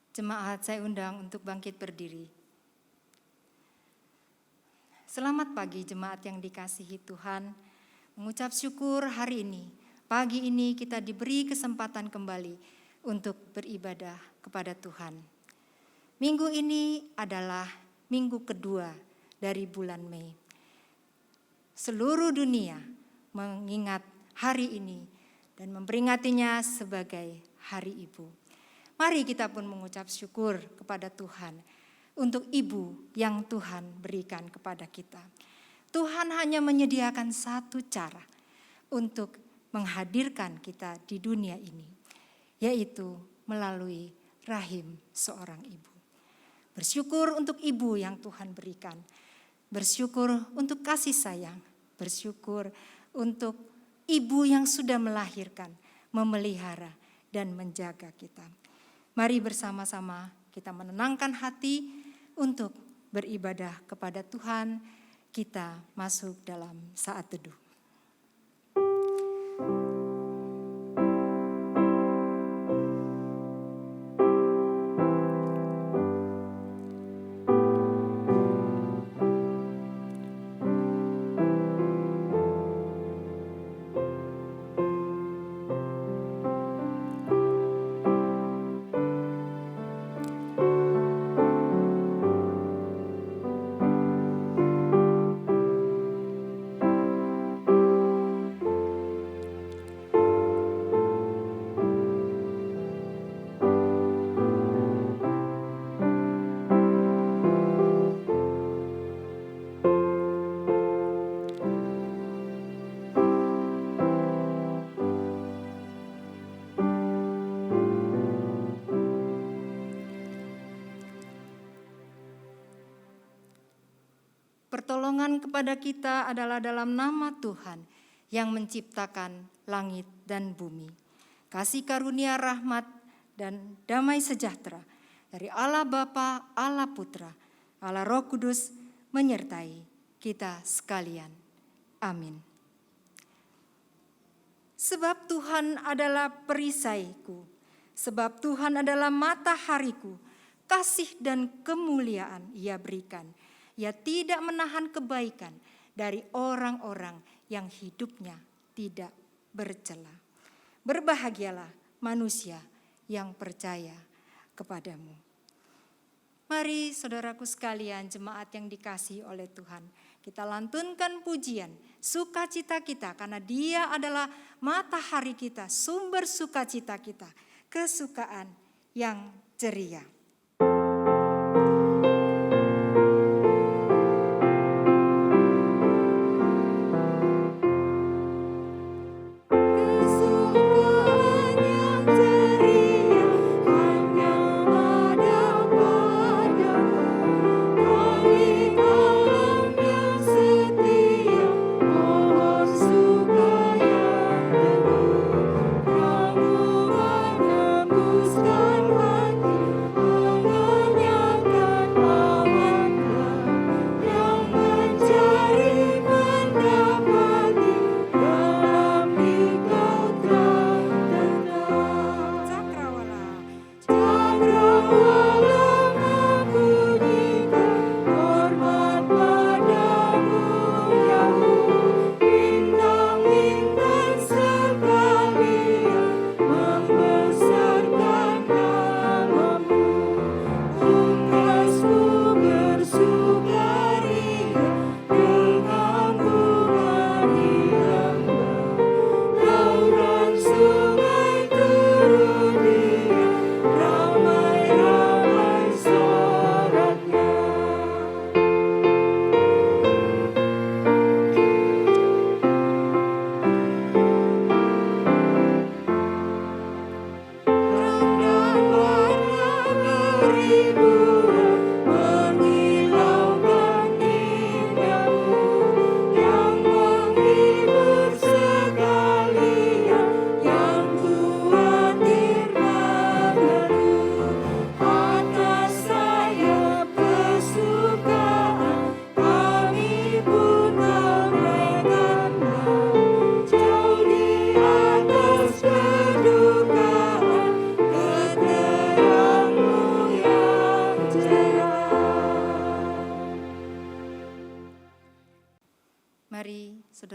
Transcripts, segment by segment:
Jemaat saya undang untuk bangkit berdiri. Selamat pagi jemaat yang dikasihi Tuhan. Mengucap syukur hari ini, pagi ini kita diberi kesempatan kembali untuk beribadah kepada Tuhan. Minggu ini adalah minggu kedua dari bulan Mei. Seluruh dunia mengingat hari ini dan memperingatinya sebagai Hari Ibu. Mari kita pun mengucap syukur kepada Tuhan untuk ibu yang Tuhan berikan kepada kita. Tuhan hanya menyediakan satu cara untuk menghadirkan kita di dunia ini, yaitu melalui rahim seorang ibu. Bersyukur untuk ibu yang Tuhan berikan. Bersyukur untuk kasih sayang. Bersyukur untuk ibu yang sudah melahirkan, memelihara, dan menjaga kita. Mari bersama-sama kita menenangkan hati untuk beribadah kepada Tuhan. Kita masuk dalam saat teduh. Pertolongan kepada kita adalah dalam nama Tuhan yang menciptakan langit dan bumi. Kasih karunia rahmat dan damai sejahtera dari Allah Bapa, Allah Putra, Allah Roh Kudus menyertai kita sekalian. Amin. Sebab Tuhan adalah perisaiku, sebab Tuhan adalah matahariku, kasih dan kemuliaan Ia berikan. Ia tidak menahan kebaikan dari orang-orang yang hidupnya tidak bercela. Berbahagialah manusia yang percaya kepadamu. Mari saudaraku sekalian, jemaat yang dikasihi oleh Tuhan, kita lantunkan pujian sukacita kita karena Dia adalah matahari kita, sumber sukacita kita, kesukaan yang ceria.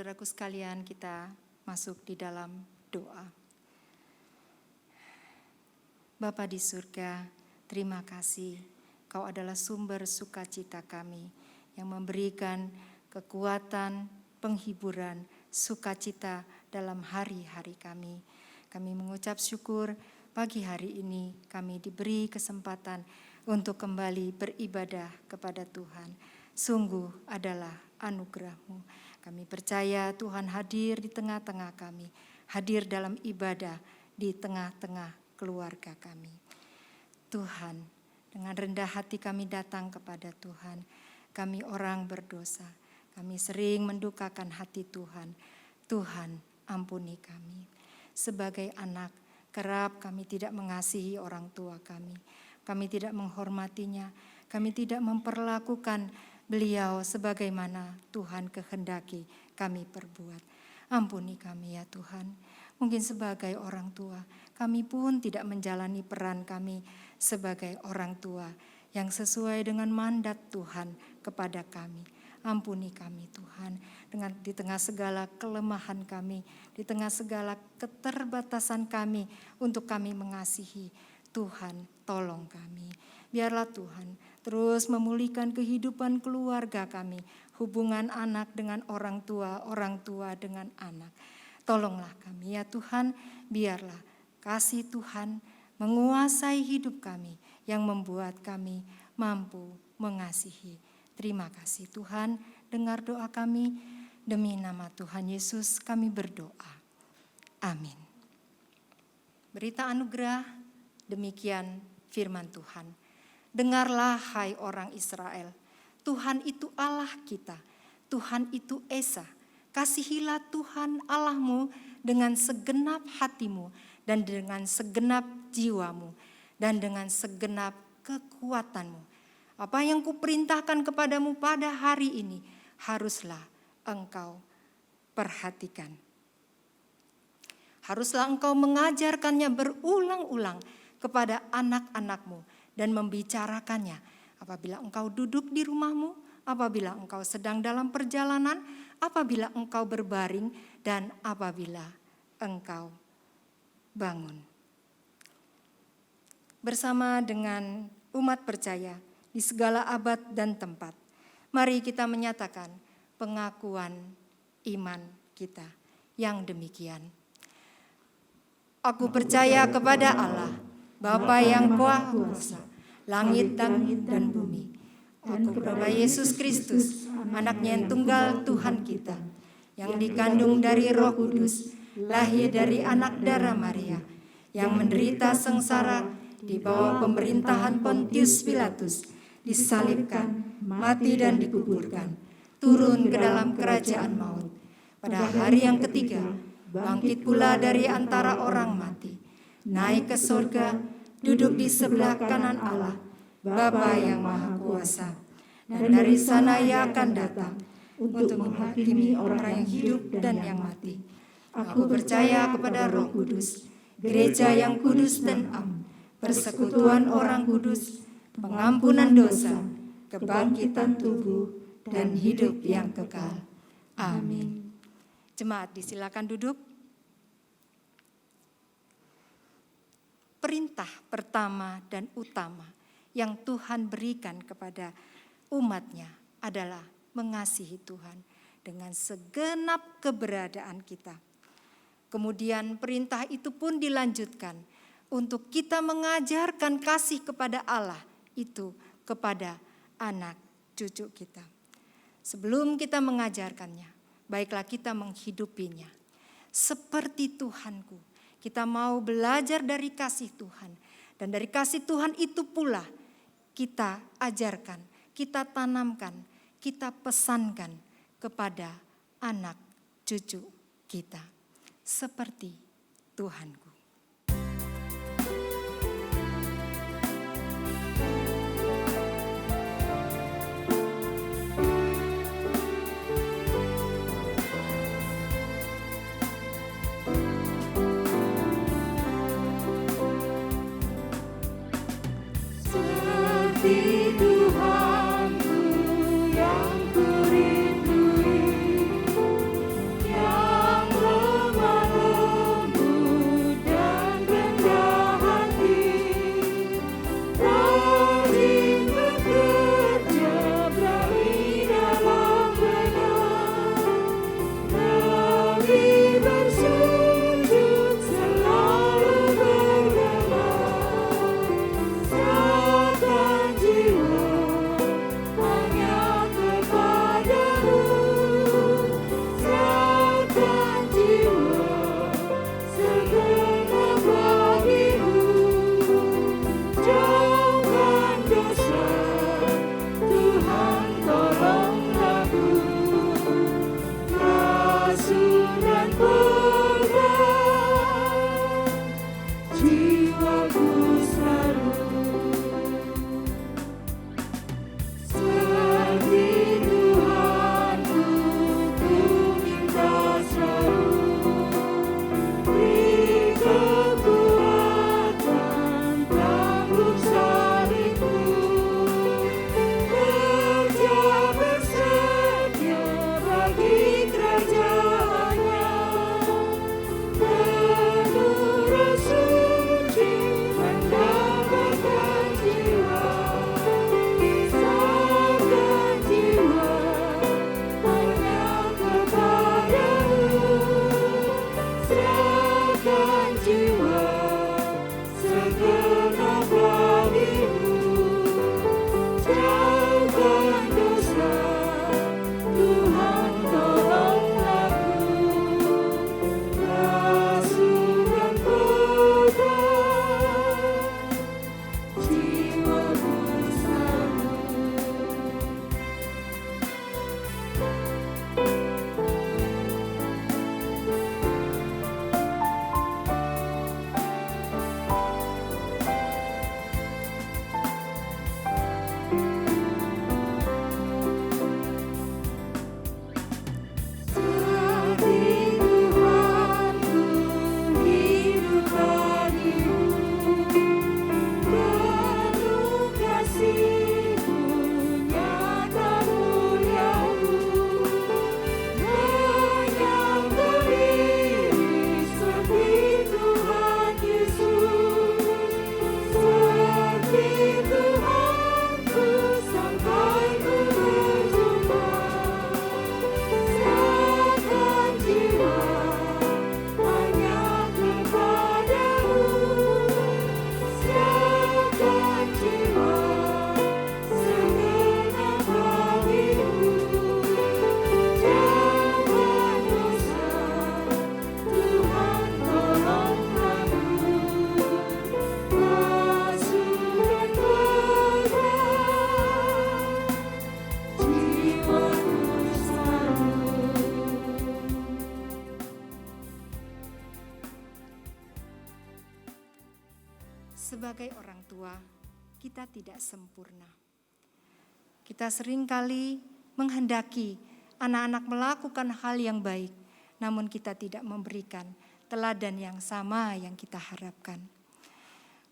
saudaraku sekalian, kita masuk di dalam doa. Bapa di surga, terima kasih. Kau adalah sumber sukacita kami yang memberikan kekuatan, penghiburan, sukacita dalam hari-hari kami. Kami mengucap syukur pagi hari ini kami diberi kesempatan untuk kembali beribadah kepada Tuhan. Sungguh adalah anugerah-Mu. Kami percaya Tuhan hadir di tengah-tengah kami, hadir dalam ibadah di tengah-tengah keluarga kami. Tuhan, dengan rendah hati kami datang kepada Tuhan. Kami orang berdosa, kami sering mendukakan hati Tuhan. Tuhan, ampuni kami. Sebagai anak, kerap kami tidak mengasihi orang tua kami. Kami tidak menghormatinya. Kami tidak memperlakukan beliau sebagaimana Tuhan kehendaki kami perbuat. Ampuni kami ya Tuhan. Mungkin sebagai orang tua, kami pun tidak menjalani peran kami sebagai orang tua yang sesuai dengan mandat Tuhan kepada kami. Ampuni kami Tuhan, di tengah segala kelemahan kami, di tengah segala keterbatasan kami untuk kami mengasihi. Tuhan, tolong kami. Biarlah Tuhan terus memulihkan kehidupan keluarga kami, hubungan anak dengan orang tua dengan anak. Tolonglah kami ya Tuhan, biarlah kasih Tuhan menguasai hidup kami yang membuat kami mampu mengasihi. Terima kasih Tuhan, dengar doa kami. Demi nama Tuhan Yesus kami berdoa. Amin. Berita anugerah, demikian firman Tuhan. Dengarlah hai orang Israel, Tuhan itu Allah kita, Tuhan itu Esa. Kasihilah Tuhan Allahmu dengan segenap hatimu dan dengan segenap jiwamu dan dengan segenap kekuatanmu. Apa yang kuperintahkan kepadamu pada hari ini haruslah engkau perhatikan. Haruslah engkau mengajarkannya berulang-ulang kepada anak-anakmu dan membicarakannya apabila engkau duduk di rumahmu, apabila engkau sedang dalam perjalanan, apabila engkau berbaring, dan apabila engkau bangun. Bersama dengan umat percaya di segala abad dan tempat, mari kita menyatakan pengakuan iman kita yang demikian. Aku percaya kepada Allah, Bapa yang Maha Kuasa, langit dan bumi. Aku kepada Yesus Kristus, anaknya yang tunggal Tuhan kita, yang dikandung dari Roh Kudus, lahir dari anak darah Maria, yang menderita sengsara di bawah pemerintahan Pontius Pilatus, disalibkan, mati dan dikuburkan, turun ke dalam kerajaan maut. Pada hari yang ketiga, bangkit pula dari antara orang mati, naik ke surga, duduk di sebelah kanan Allah, Bapa yang Maha Kuasa. Dan dari sana Ia akan datang untuk menghakimi orang yang hidup dan yang mati. Aku percaya kepada Roh Kudus, gereja yang kudus dan am, persekutuan orang kudus, pengampunan dosa, kebangkitan tubuh, dan hidup yang kekal. Amin. Jemaat disilakan duduk. Perintah pertama dan utama yang Tuhan berikan kepada umatnya adalah mengasihi Tuhan dengan segenap keberadaan kita. Kemudian perintah itu pun dilanjutkan untuk kita mengajarkan kasih kepada Allah itu kepada anak cucu kita. Sebelum kita mengajarkannya, baiklah kita menghidupinya. Seperti Tuhanku, kita mau belajar dari kasih Tuhan. Dan dari kasih Tuhan itu pula kita ajarkan, kita tanamkan, kita pesankan kepada anak cucu kita. Seperti Tuhanku. Sebagai orang tua, kita tidak sempurna. Kita seringkali menghendaki anak-anak melakukan hal yang baik, namun kita tidak memberikan teladan yang sama yang kita harapkan.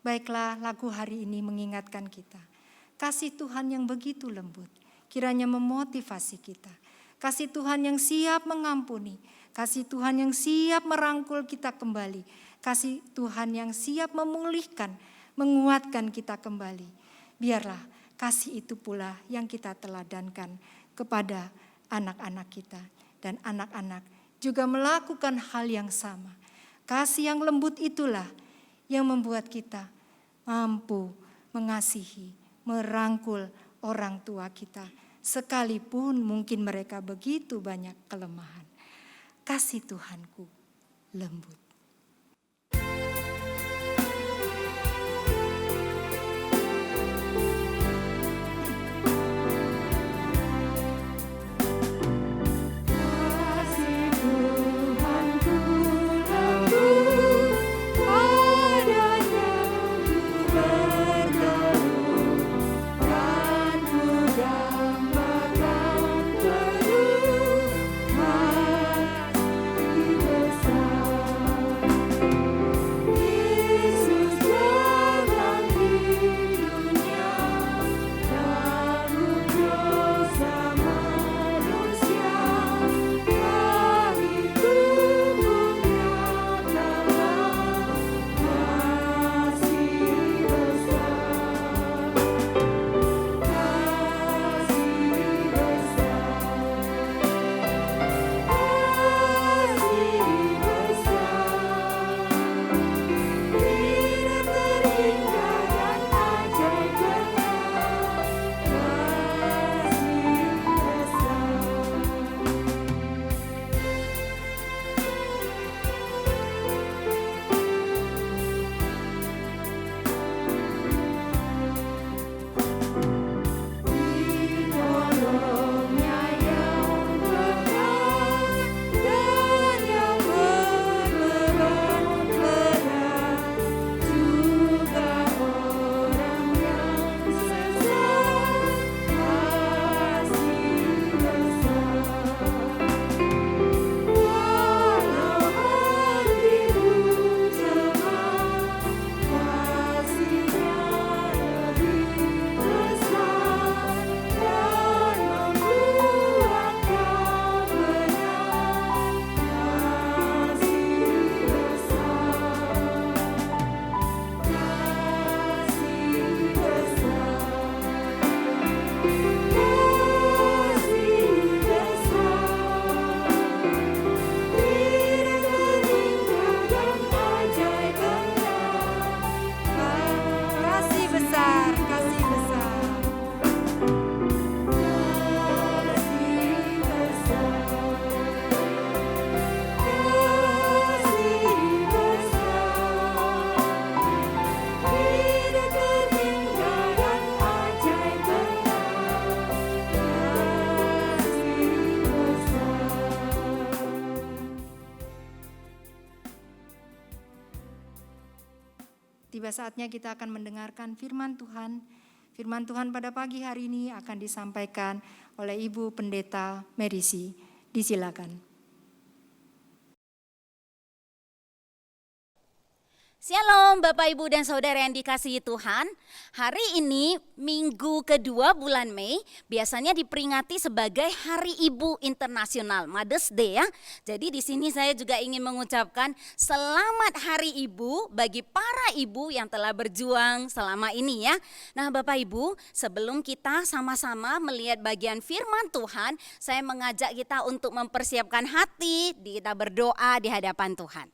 Baiklah, lagu hari ini mengingatkan kita. Kasih Tuhan yang begitu lembut, kiranya memotivasi kita. Kasih Tuhan yang siap mengampuni, kasih Tuhan yang siap merangkul kita kembali, kasih Tuhan yang siap memulihkan, menguatkan kita kembali. Biarlah kasih itu pula yang kita teladankan kepada anak-anak kita. Dan anak-anak juga melakukan hal yang sama. Kasih yang lembut itulah yang membuat kita mampu mengasihi, merangkul orang tua kita. Sekalipun mungkin mereka begitu banyak kelemahan. Kasih Tuhanku lembut. Tiba saatnya kita akan mendengarkan firman Tuhan. Firman Tuhan pada pagi hari ini akan disampaikan oleh Ibu Pendeta Merisi. Disilakan. Shalom Bapak Ibu dan Saudara yang dikasihi Tuhan. Hari ini minggu kedua bulan Mei biasanya diperingati sebagai Hari Ibu Internasional, Mother's Day ya. Jadi di sini saya juga ingin mengucapkan selamat Hari Ibu bagi para ibu yang telah berjuang selama ini ya. Nah Bapak Ibu, sebelum kita sama-sama melihat bagian firman Tuhan, saya mengajak kita untuk mempersiapkan hati, kita berdoa di hadapan Tuhan.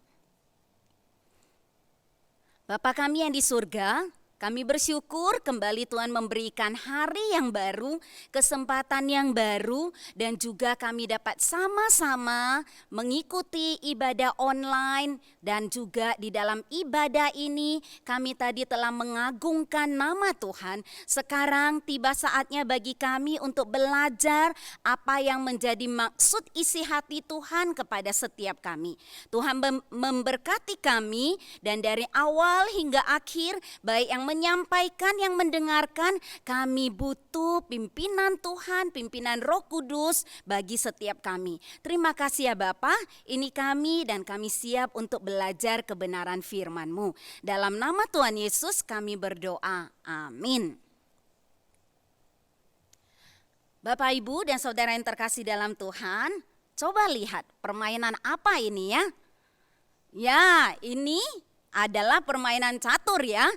Bapa kami yang di surga, Kami bersyukur kembali Tuhan memberikan hari yang baru, kesempatan yang baru, dan juga kami dapat sama-sama mengikuti ibadah online. Dan juga di dalam ibadah ini kami tadi telah mengagungkan nama Tuhan. Sekarang tiba saatnya bagi kami untuk belajar apa yang menjadi maksud isi hati Tuhan kepada setiap kami. Tuhan memberkati kami dan dari awal hingga akhir, baik yang menyampaikan, yang mendengarkan, kami butuh pimpinan Tuhan, pimpinan Roh Kudus bagi setiap kami. Terima kasih ya Bapa, ini kami dan kami siap untuk belajar kebenaran firman-Mu. Dalam nama Tuhan Yesus kami berdoa, amin. Bapak, Ibu, dan saudara yang terkasih dalam Tuhan, coba lihat permainan apa ini ya? Ya, ini adalah permainan catur ya.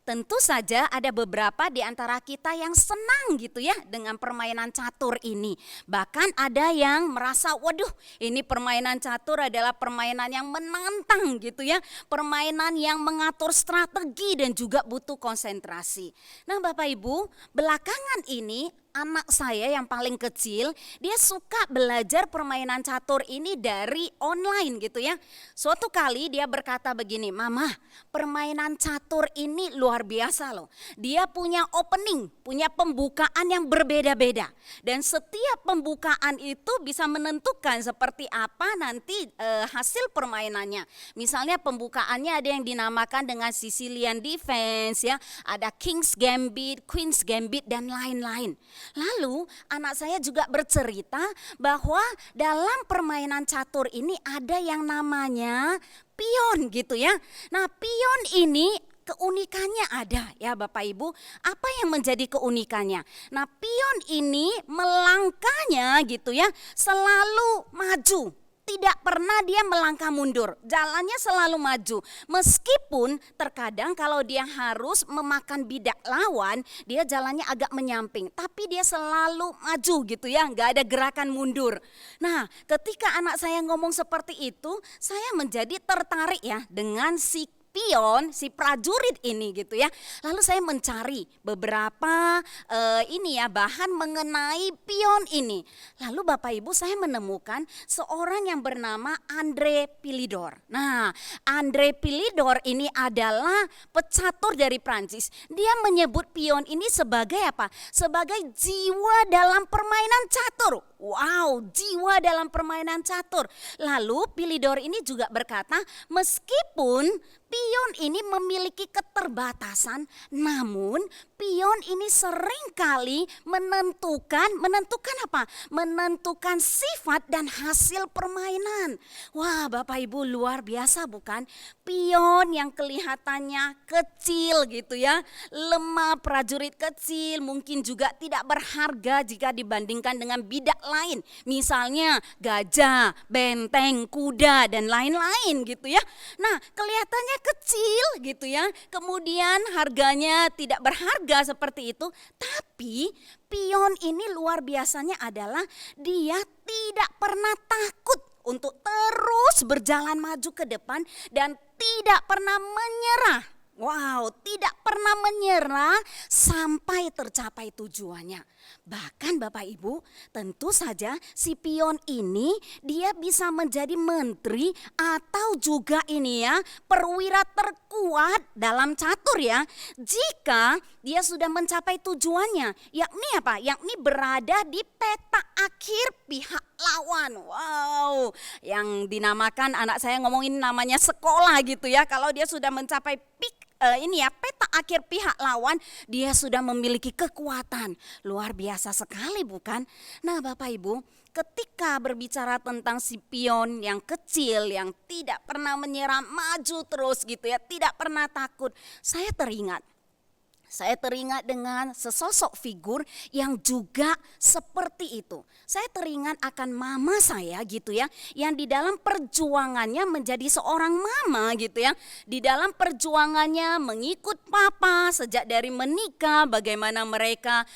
Tentu saja ada beberapa di antara kita yang senang gitu ya dengan permainan catur ini. Bahkan ada yang merasa, waduh, ini permainan catur adalah permainan yang menantang gitu ya. Permainan yang mengatur strategi dan juga butuh konsentrasi. Nah Bapak Ibu, belakangan ini anak saya yang paling kecil, dia suka belajar permainan catur ini dari online gitu ya. Suatu kali dia berkata begini, "Mama, permainan catur ini luar biasa loh. Dia punya opening, punya pembukaan yang berbeda-beda. Dan setiap pembukaan itu bisa menentukan seperti apa nanti hasil permainannya. Misalnya pembukaannya ada yang dinamakan dengan Sicilian Defense ya, ada King's Gambit, Queen's Gambit dan lain-lain." Lalu anak saya juga bercerita bahwa dalam permainan catur ini ada yang namanya pion gitu ya. Nah pion ini keunikannya ada ya Bapak Ibu. Apa yang menjadi keunikannya? Nah pion ini melangkahnya gitu ya selalu maju. Tidak pernah dia melangkah mundur, jalannya selalu maju. Meskipun terkadang kalau dia harus memakan bidak lawan, dia jalannya agak menyamping. Tapi dia selalu maju gitu ya, nggak ada gerakan mundur. Nah ketika anak saya ngomong seperti itu, saya menjadi tertarik ya dengan si pion, si prajurit ini gitu ya. Lalu saya mencari beberapa bahan mengenai pion ini. Lalu Bapak Ibu saya menemukan seorang yang bernama Andre Philidor. Nah Andre Philidor ini adalah pecatur dari Prancis. Dia menyebut pion ini sebagai apa? Sebagai jiwa dalam permainan catur. Wow, jiwa dalam permainan catur. Lalu Philidor ini juga berkata, meskipun pion ini memiliki keterbatasan, namun pion ini seringkali menentukan apa? Menentukan sifat dan hasil permainan. Wah, Bapak Ibu luar biasa bukan? Pion yang kelihatannya kecil gitu ya, lemah, prajurit kecil, mungkin juga tidak berharga jika dibandingkan dengan bidak lain. Misalnya gajah, benteng, kuda dan lain-lain gitu ya. Nah, kelihatannya kecil gitu ya. Kemudian harganya tidak berharga seperti itu, tapi pion ini luar biasanya adalah dia tidak pernah takut untuk terus berjalan maju ke depan dan tidak pernah menyerah. Wow, tidak pernah menyerah sampai tercapai tujuannya. Bahkan Bapak Ibu, tentu saja si pion ini dia bisa menjadi menteri atau juga ini ya perwira terkuat dalam catur ya. Jika dia sudah mencapai tujuannya, yakni apa? Yakni berada di peta akhir pihak lawan. Wow, yang dinamakan anak saya ngomongin namanya sekolah gitu ya. Kalau dia sudah mencapai peta akhir pihak lawan, dia sudah memiliki kekuatan. Luar biasa sekali bukan? Nah Bapak Ibu, ketika berbicara tentang si pion yang kecil, yang tidak pernah menyerah, maju terus gitu ya, tidak pernah takut. Saya teringat Saya teringat dengan sesosok figur yang juga seperti itu. Saya teringat akan mama saya gitu ya, yang di dalam perjuangannya menjadi seorang mama gitu ya. Di dalam perjuangannya mengikut papa sejak dari menikah, bagaimana mereka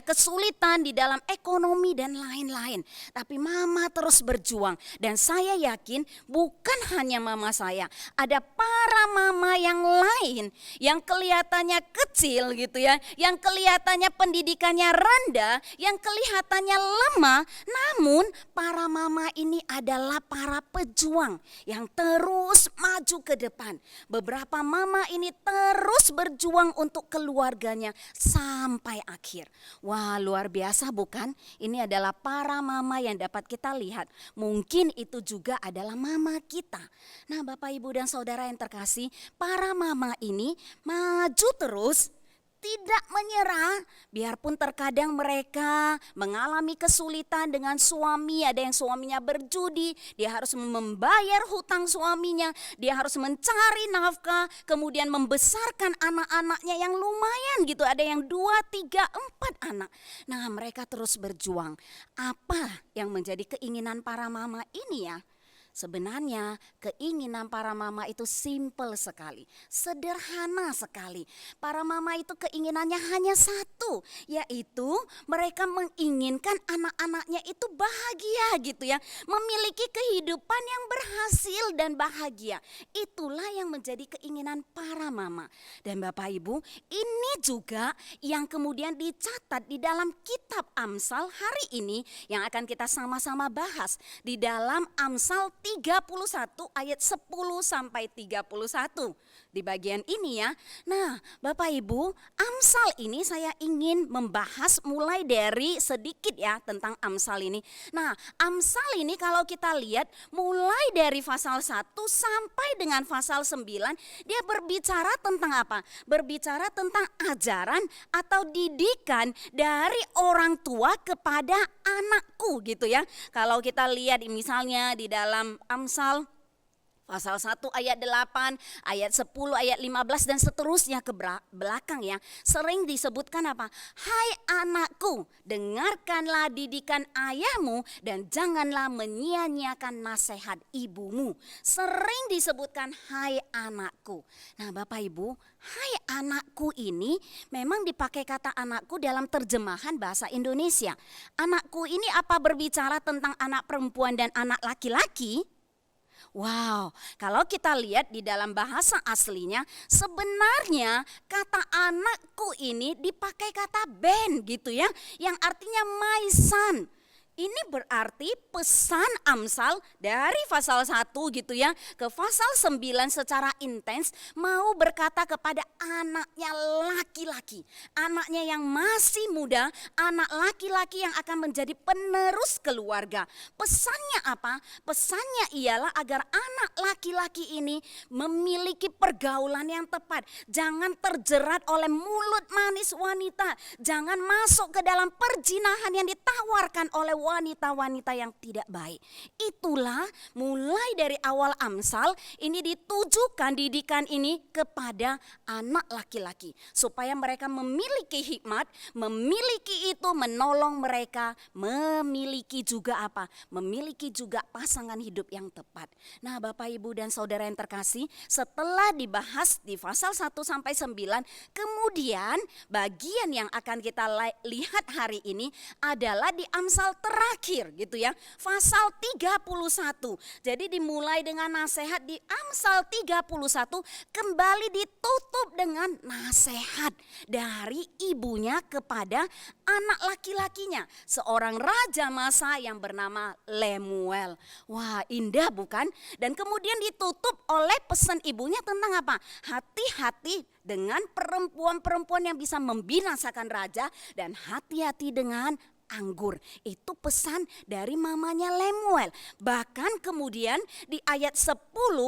kesulitan di dalam ekonomi dan lain-lain. Tapi mama terus berjuang, dan saya yakin bukan hanya mama saya, ada para mama yang lain yang kelihatannya kecil gitu ya, yang kelihatannya pendidikannya rendah, yang kelihatannya lemah, namun para mama ini adalah para pejuang yang terus maju ke depan. Beberapa mama ini terus berjuang untuk keluarganya sampai akhir. Wah, luar biasa bukan? Ini adalah para mama yang dapat kita lihat. Mungkin itu juga adalah mama kita. Nah, Bapak, Ibu, dan Saudara yang terkasih, para mama ini maju terus, tidak menyerah, biarpun terkadang mereka mengalami kesulitan dengan suami. Ada yang suaminya berjudi, dia harus membayar hutang suaminya, dia harus mencari nafkah, kemudian membesarkan anak-anaknya yang lumayan gitu. Ada yang 2, 3, 4 anak. Nah, mereka terus berjuang. Apa yang menjadi keinginan para mama ini ya? Sebenarnya keinginan para mama itu simpel sekali, sederhana sekali. Para mama itu keinginannya hanya satu, yaitu mereka menginginkan anak-anaknya itu bahagia gitu ya. Memiliki kehidupan yang berhasil dan bahagia. Itulah yang menjadi keinginan para mama. Dan Bapak Ibu, ini juga yang kemudian dicatat di dalam kitab Amsal hari ini yang akan kita sama-sama bahas. Di dalam Amsal 31 ayat 10 sampai 31 di bagian ini ya. Nah, Bapak Ibu, Amsal ini saya ingin membahas mulai dari sedikit ya tentang Amsal ini. Nah, Amsal ini kalau kita lihat mulai dari pasal 1 sampai dengan pasal 9, dia berbicara tentang apa? Berbicara tentang ajaran atau didikan dari orang tua kepada anakku gitu ya. Kalau kita lihat misalnya di dalam Amsal pasal 1 ayat 8, ayat 10, ayat 15 dan seterusnya ke belakang ya. Sering disebutkan apa? Hai anakku, dengarkanlah didikan ayahmu dan janganlah menyia-nyiakan nasihat ibumu. Sering disebutkan hai anakku. Nah, Bapak Ibu, hai anakku ini memang dipakai kata anakku dalam terjemahan bahasa Indonesia. Anakku ini apa berbicara tentang anak perempuan dan anak laki-laki? Wow, kalau kita lihat di dalam bahasa aslinya sebenarnya kata anakku ini dipakai kata ben gitu ya, yang artinya my son. Ini berarti pesan Amsal dari pasal 1 gitu ya ke pasal 9 secara intens mau berkata kepada anaknya laki-laki. Anaknya yang masih muda, anak laki-laki yang akan menjadi penerus keluarga. Pesannya apa? Pesannya ialah agar anak laki-laki ini memiliki pergaulan yang tepat. Jangan terjerat oleh mulut manis wanita. Jangan masuk ke dalam perzinahan yang ditawarkan oleh wanita-wanita yang tidak baik. Itulah mulai dari awal Amsal ini ditujukan didikan ini kepada anak laki-laki. Supaya mereka memiliki hikmat, memiliki itu menolong mereka, memiliki juga apa? Memiliki juga pasangan hidup yang tepat. Nah, Bapak, Ibu, dan Saudara yang terkasih, setelah dibahas di pasal 1 sampai 9, kemudian bagian yang akan kita lihat hari ini adalah di Amsal terakhir gitu ya, pasal 31. Jadi dimulai dengan nasihat di Amsal 31 kembali ditutup dengan nasihat dari ibunya kepada anak laki-lakinya, seorang raja masa yang bernama Lemuel. Wah, indah bukan? Dan kemudian ditutup oleh pesan ibunya tentang apa? Hati-hati dengan perempuan-perempuan yang bisa membinasakan raja dan hati-hati dengan anggur. Itu pesan dari mamanya Lemuel. Bahkan kemudian di ayat 10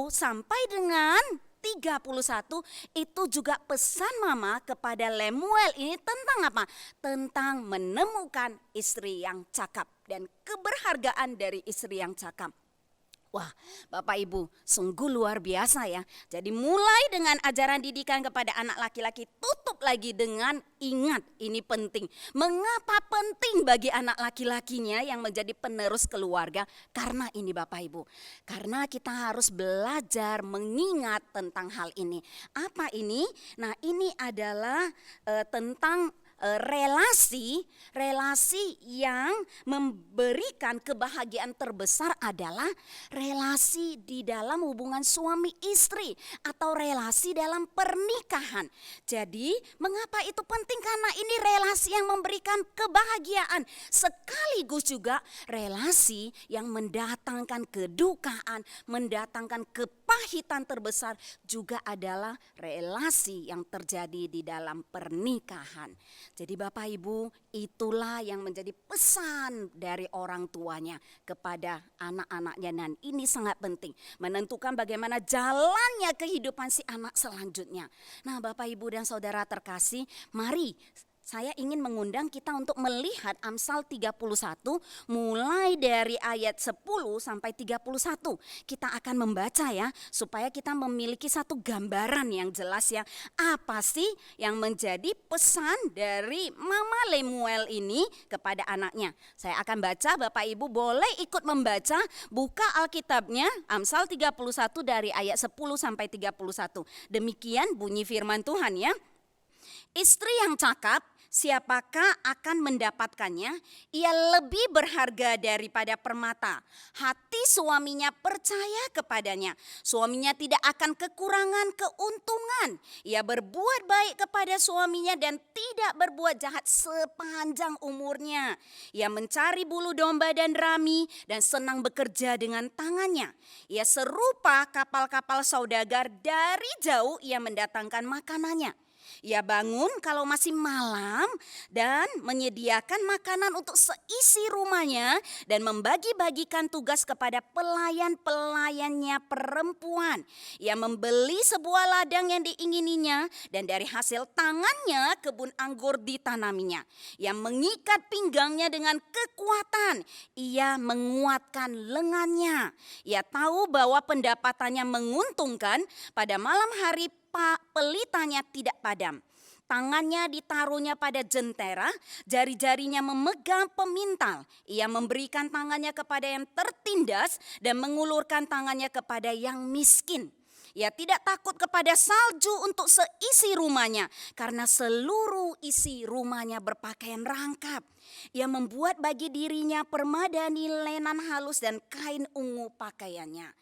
sampai dengan 31 itu juga pesan mama kepada Lemuel ini tentang apa? Tentang menemukan istri yang cakap dan keberhargaan dari istri yang cakap. Wah, Bapak Ibu, sungguh luar biasa ya. Jadi mulai dengan ajaran didikan kepada anak laki-laki, tutup ditutup lagi dengan ingat, ini penting. Mengapa penting bagi anak laki-lakinya yang menjadi penerus keluarga? Karena ini Bapak Ibu, karena kita harus belajar mengingat tentang hal ini. Apa ini? Nah, ini adalah tentang relasi yang memberikan kebahagiaan terbesar adalah relasi di dalam hubungan suami istri atau relasi dalam pernikahan. Jadi mengapa itu penting? Karena ini relasi yang memberikan kebahagiaan sekaligus juga relasi yang mendatangkan kedukaan, mendatangkan kepahitan terbesar juga adalah relasi yang terjadi di dalam pernikahan. Jadi Bapak Ibu, itulah yang menjadi pesan dari orang tuanya kepada anak-anaknya, dan ini sangat penting menentukan bagaimana jalannya kehidupan si anak selanjutnya. Nah, Bapak Ibu dan Saudara terkasih, mari saya ingin mengundang kita untuk melihat Amsal 31 mulai dari ayat 10 sampai 31. Kita akan membaca ya, supaya kita memiliki satu gambaran yang jelas ya. Apa sih yang menjadi pesan dari Mama Lemuel ini kepada anaknya? Saya akan baca, Bapak Ibu boleh ikut membaca, buka Alkitabnya Amsal 31 dari ayat 10 sampai 31. Demikian bunyi firman Tuhan ya. Istri yang cakap, siapakah akan mendapatkannya? Ia lebih berharga daripada permata. Hati suaminya percaya kepadanya. Suaminya tidak akan kekurangan keuntungan. Ia berbuat baik kepada suaminya dan tidak berbuat jahat sepanjang umurnya. Ia mencari bulu domba dan rami dan senang bekerja dengan tangannya. Ia serupa kapal-kapal saudagar, dari jauh ia mendatangkan makanannya. Ia bangun kalau masih malam dan menyediakan makanan untuk seisi rumahnya dan membagi-bagikan tugas kepada pelayan-pelayannya perempuan. Ia membeli sebuah ladang yang diingininya dan dari hasil tangannya kebun anggur ditanaminya. Ia mengikat pinggangnya dengan kekuatan. Ia menguatkan lengannya. Ia tahu bahwa pendapatannya menguntungkan. Pada malam hari pelitanya tidak padam. Tangannya ditaruhnya pada jentera, jari-jarinya memegang pemintal. Ia memberikan tangannya kepada yang tertindas dan mengulurkan tangannya kepada yang miskin. Ia tidak takut kepada salju untuk seisi rumahnya, karena seluruh isi rumahnya berpakaian rangkap. Ia membuat bagi dirinya permadani lenan halus dan kain ungu pakaiannya.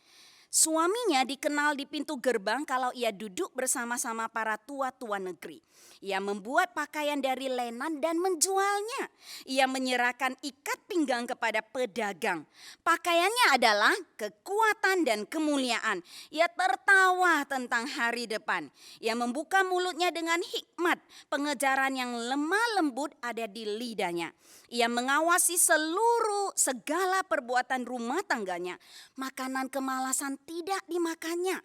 Suaminya dikenal di pintu gerbang kalau ia duduk bersama-sama para tua-tua negeri. Ia membuat pakaian dari lenan dan menjualnya. Ia menyerahkan ikat pinggang kepada pedagang. Pakaiannya adalah kekuatan dan kemuliaan. Ia tertawa tentang hari depan. Ia membuka mulutnya dengan hikmat. Pengejaran yang lemah lembut ada di lidahnya. Ia mengawasi segala perbuatan rumah tangganya. Makanan kemalasan tidak dimakannya.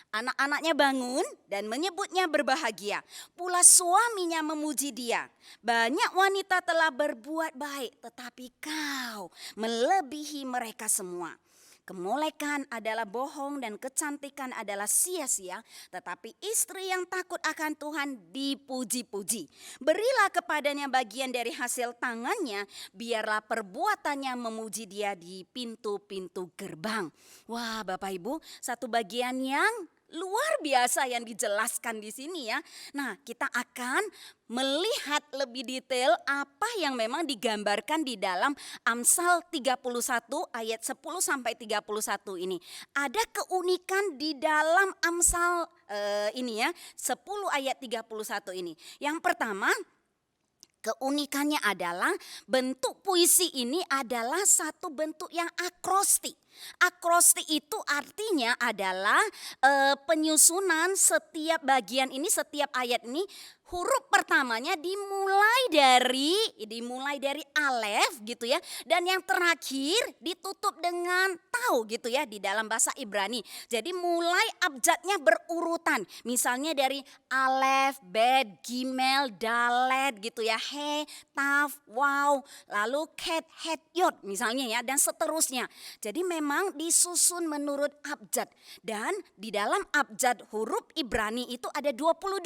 Anak-anaknya bangun dan menyebutnya berbahagia. Pula suaminya memuji dia. Banyak wanita telah berbuat baik, tetapi kau melebihi mereka semua. Kemolekan adalah bohong dan kecantikan adalah sia-sia, tetapi istri yang takut akan Tuhan dipuji-puji. Berilah kepadanya bagian dari hasil tangannya, biarlah perbuatannya memuji dia di pintu-pintu gerbang. Wah, Bapak Ibu, satu bagian yang luar biasa yang dijelaskan di sini ya. Nah, kita akan melihat lebih detail apa yang memang digambarkan di dalam Amsal 31 ayat 10 sampai 31 ini. Ada keunikan di dalam Amsal ini ya, 10 ayat 31 ini. Yang pertama, keunikannya adalah bentuk puisi ini adalah satu bentuk yang akrostik. Akrostik itu artinya adalah penyusunan setiap bagian ini, setiap ayat ini. Huruf pertamanya dimulai dari alef gitu ya, dan yang terakhir ditutup dengan tau gitu ya di dalam bahasa Ibrani. Jadi mulai abjadnya berurutan. Misalnya dari alef, bet, gimel, dalet gitu ya, he, taf, waw, lalu ket, het, yod misalnya ya, dan seterusnya. Jadi memang memang disusun menurut abjad. Dan di dalam abjad huruf Ibrani itu ada 22.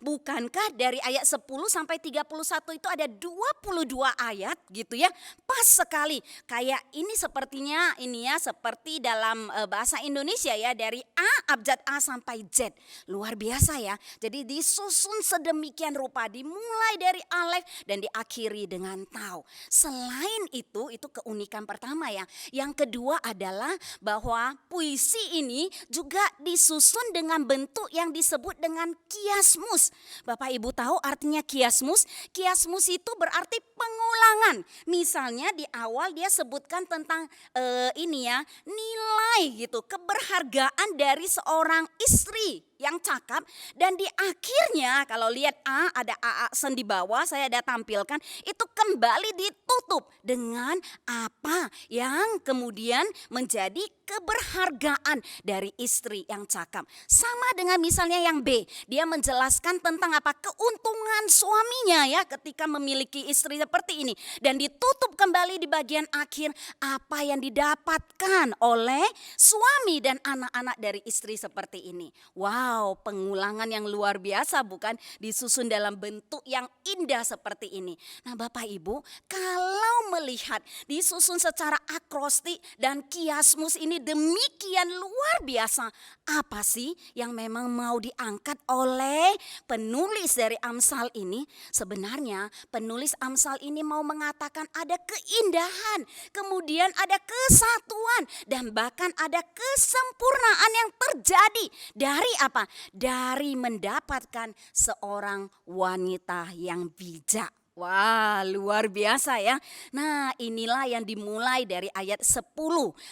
Bukankah dari ayat 10 sampai 31 itu ada 22 ayat gitu ya? Pas sekali. Kayak ini sepertinya ini ya seperti dalam bahasa Indonesia ya, dari A, abjad A sampai Z. Luar biasa ya. Jadi disusun sedemikian rupa, dimulai dari alef dan diakhiri dengan tau. Selain itu keunikan pertama ya. Yang kedua adalah bahwa puisi ini juga disusun dengan bentuk yang disebut dengan kiasmus. Bapak Ibu tahu artinya kiasmus? Kiasmus itu berarti pengulangan. Misalnya di awal dia sebutkan tentang ini ya, nilai gitu, keberhargaan dari seorang istri yang cakap, dan di akhirnya kalau lihat A, ada A aksen di bawah saya ada tampilkan, itu kembali ditutup dengan apa yang kemudian menjadi keberhargaan dari istri yang cakap. Sama dengan misalnya yang B, dia menjelaskan tentang apa keuntungan suaminya ya ketika memiliki istri seperti ini, dan ditutup kembali di bagian akhir apa yang didapatkan oleh suami dan anak-anak dari istri seperti ini. Wow, pengulangan yang luar biasa bukan, disusun dalam bentuk yang indah seperti ini. Nah Bapak Ibu, kalau melihat disusun secara akrostik dan kiasmus ini demikian luar biasa, apa sih yang memang mau diangkat oleh penulis dari Amsal ini? Sebenarnya penulis Amsal ini mau mengatakan ada keindahan, kemudian ada kesatuan, dan bahkan ada kesempurnaan yang terjadi dari apa? Dari mendapatkan seorang wanita yang bijak. Wah, luar biasa ya. Nah, inilah yang dimulai dari ayat 10.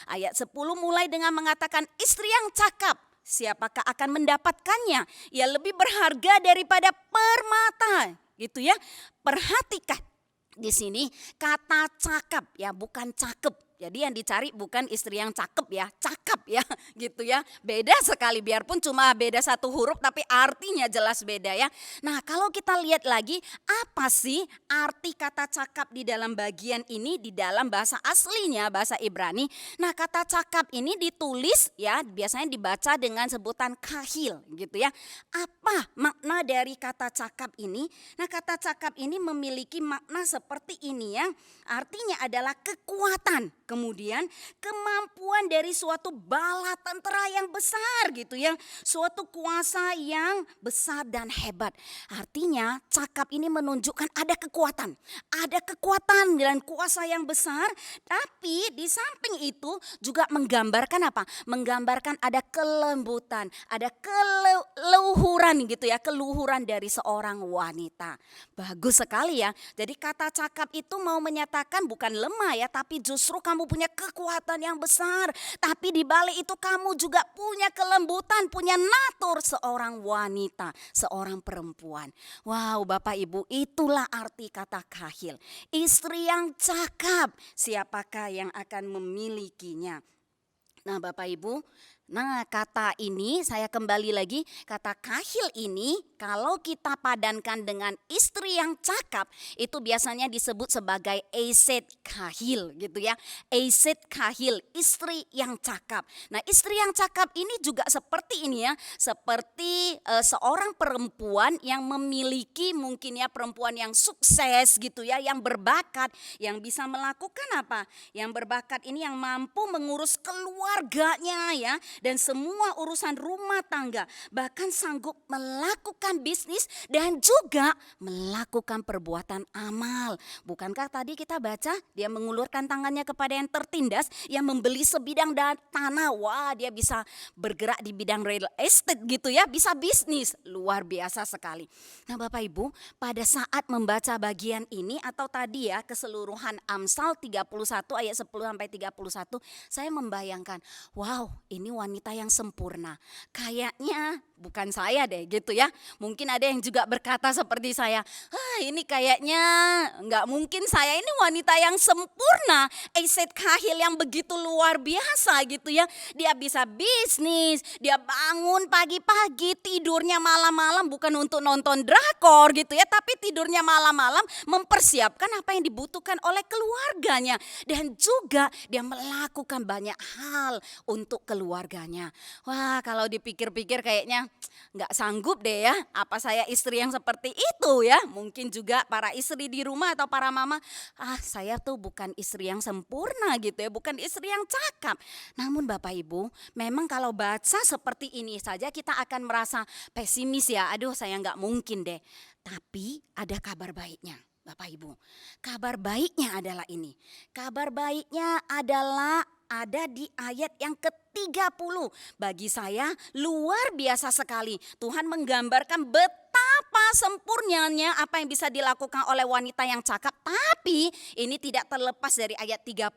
Ayat 10 mulai dengan mengatakan istri yang cakap, siapakah akan mendapatkannya? Ia lebih berharga daripada permata, gitu ya. Perhatikan di sini kata cakap ya, bukan cakep. Jadi yang dicari bukan istri yang cakep ya, cakap ya gitu ya. Beda sekali, biarpun cuma beda satu huruf tapi artinya jelas beda ya. Nah kalau kita lihat lagi, apa sih arti kata cakap di dalam bagian ini di dalam bahasa aslinya, bahasa Ibrani. Nah kata cakap ini ditulis ya, biasanya dibaca dengan sebutan kahil gitu ya. Apa makna dari kata cakap ini? Nah kata cakap ini memiliki makna seperti ini ya. Artinya adalah kekuatan. Kemudian kemampuan dari suatu bala tentara yang besar gitu ya. Suatu kuasa yang besar dan hebat. Artinya cakap ini menunjukkan ada kekuatan. Ada kekuatan dan kuasa yang besar. Tapi di samping itu juga menggambarkan apa? Menggambarkan ada kelembutan. Ada keluhuran gitu ya. Keluhuran dari seorang wanita. Bagus sekali ya. Jadi kata cakap itu mau menyatakan bukan lemah ya. Tapi justru kamu punya kekuatan yang besar, tapi di balik itu kamu juga punya kelembutan, punya natur seorang wanita, seorang perempuan. Wow, Bapak Ibu, itulah arti kata kahil. Istri yang cakap, siapakah yang akan memilikinya? Nah, Bapak Ibu, kata ini saya kembali lagi, kata kahil ini kalau kita padankan dengan istri yang cakap itu biasanya disebut sebagai eset kahil gitu ya. Eset kahil, istri yang cakap. Nah istri yang cakap ini juga seperti ini ya, seperti seorang perempuan yang memiliki mungkin ya perempuan yang sukses gitu ya, yang berbakat, yang bisa melakukan apa? Yang berbakat ini yang mampu mengurus keluarganya ya, dan semua urusan rumah tangga, bahkan sanggup melakukan bisnis dan juga melakukan perbuatan amal. Bukankah tadi kita baca dia mengulurkan tangannya kepada yang tertindas, yang membeli sebidang tanah. Wah, dia bisa bergerak di bidang real estate gitu ya, bisa bisnis. Luar biasa sekali. Nah Bapak Ibu, pada saat membaca bagian ini atau tadi ya keseluruhan Amsal 31 ayat 10 sampai 31, saya membayangkan, wow, ini wanita yang sempurna. Kayaknya bukan saya deh gitu ya. Mungkin ada yang juga berkata seperti saya, ini kayaknya nggak mungkin saya ini wanita yang sempurna. Eset Kahil yang begitu luar biasa gitu ya. Dia bisa bisnis, dia bangun pagi-pagi, tidurnya malam-malam bukan untuk nonton drakor gitu ya. Tapi tidurnya malam-malam mempersiapkan apa yang dibutuhkan oleh keluarganya. Dan juga dia melakukan banyak hal untuk keluarganya. Wah, kalau dipikir-pikir kayaknya nggak sanggup deh ya. Apa saya istri yang seperti itu ya? Mungkin juga para istri di rumah atau para mama, saya tuh bukan istri yang sempurna gitu ya, bukan istri yang cakap. Namun Bapak Ibu, memang kalau baca seperti ini saja kita akan merasa pesimis ya. Aduh, saya nggak mungkin deh. Tapi ada kabar baiknya. Bapak Ibu, kabar baiknya adalah ini. Kabar baiknya adalah ada di ayat yang ke-30. Bagi saya luar biasa sekali. Tuhan menggambarkan betapa sempurnanya apa yang bisa dilakukan oleh wanita yang cakap. Tapi ini tidak terlepas dari ayat 30.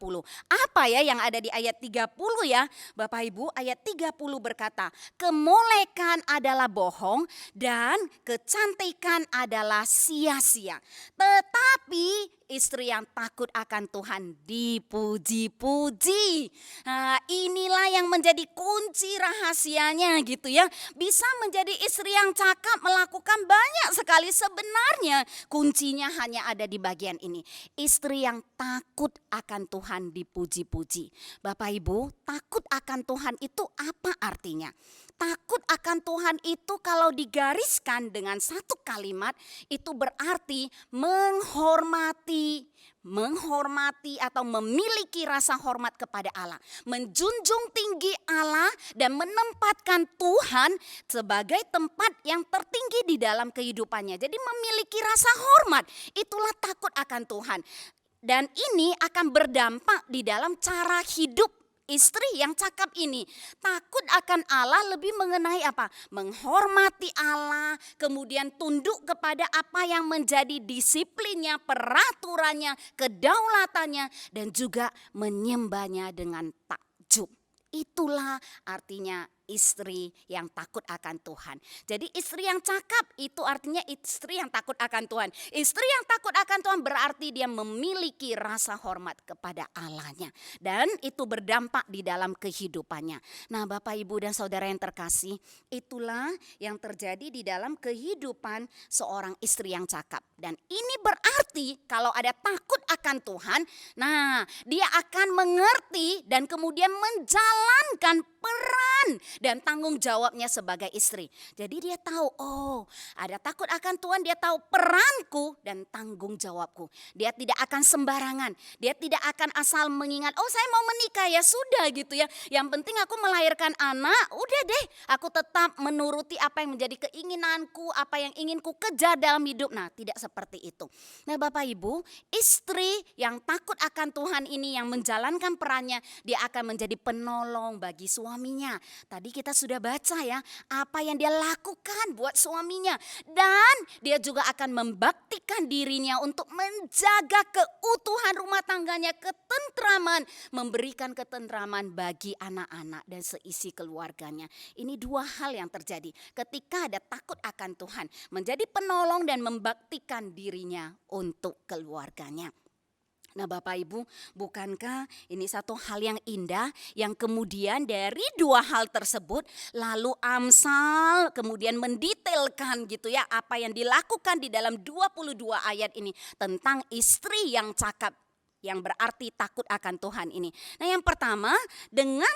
Apa ya yang ada di ayat 30 ya? Bapak Ibu, ayat 30 berkata, kemolekan adalah bohong dan kecantikan adalah sia-sia. Tetapi istri yang takut akan Tuhan dipuji-puji. Nah, inilah yang menjadi kunci rahasianya gitu ya. Bisa menjadi istri yang cakap, melakukan banyak sekali. Sebenarnya kuncinya hanya ada di bagian ini. Istri yang takut akan Tuhan dipuji-puji. Bapak Ibu, takut akan Tuhan itu apa artinya? Takut akan Tuhan itu kalau digariskan dengan satu kalimat itu berarti menghormati atau memiliki rasa hormat kepada Allah. Menjunjung tinggi Allah dan menempatkan Tuhan sebagai tempat yang tertinggi di dalam kehidupannya. Jadi memiliki rasa hormat, itulah takut akan Tuhan. Dan ini akan berdampak di dalam cara hidup istri yang cakap ini. Takut akan Allah lebih mengenai apa? Menghormati Allah, kemudian tunduk kepada apa yang menjadi disiplinnya, peraturannya, kedaulatannya, dan juga menyembahnya dengan takjub. Itulah artinya istri yang takut akan Tuhan. Jadi istri yang cakap itu artinya istri yang takut akan Tuhan. Istri yang takut akan Tuhan berarti dia memiliki rasa hormat kepada Allahnya. Dan itu berdampak di dalam kehidupannya. Nah Bapak Ibu dan Saudara yang terkasih, itulah yang terjadi di dalam kehidupan seorang istri yang cakap. Dan ini berarti kalau ada takut akan Tuhan, nah dia akan mengerti dan kemudian menjalankan peran dan tanggung jawabnya sebagai istri. Jadi dia tahu, ada takut akan Tuhan, dia tahu peranku dan tanggung jawabku. Dia tidak akan sembarangan, dia tidak akan asal mengingat, saya mau menikah ya sudah gitu ya. Yang penting aku melahirkan anak, udah deh aku tetap menuruti apa yang menjadi keinginanku, apa yang ingin ku kejar dalam hidup. Nah tidak seperti itu. Nah Bapak Ibu, istri yang takut akan Tuhan ini yang menjalankan perannya, dia akan menjadi penolong bagi suaminya. Tadi kita sudah baca ya apa yang dia lakukan buat suaminya. Dan dia juga akan membaktikan dirinya untuk menjaga keutuhan rumah tangganya, ketentraman, memberikan ketentraman bagi anak-anak dan seisi keluarganya. Ini dua hal yang terjadi ketika ada takut akan Tuhan, menjadi penolong dan membaktikan dirinya untuk keluarganya. Nah Bapak Ibu, bukankah ini satu hal yang indah yang kemudian dari dua hal tersebut lalu Amsal kemudian mendetailkan gitu ya apa yang dilakukan di dalam 22 ayat ini tentang istri yang cakap, yang berarti takut akan Tuhan ini. Nah yang pertama, dengan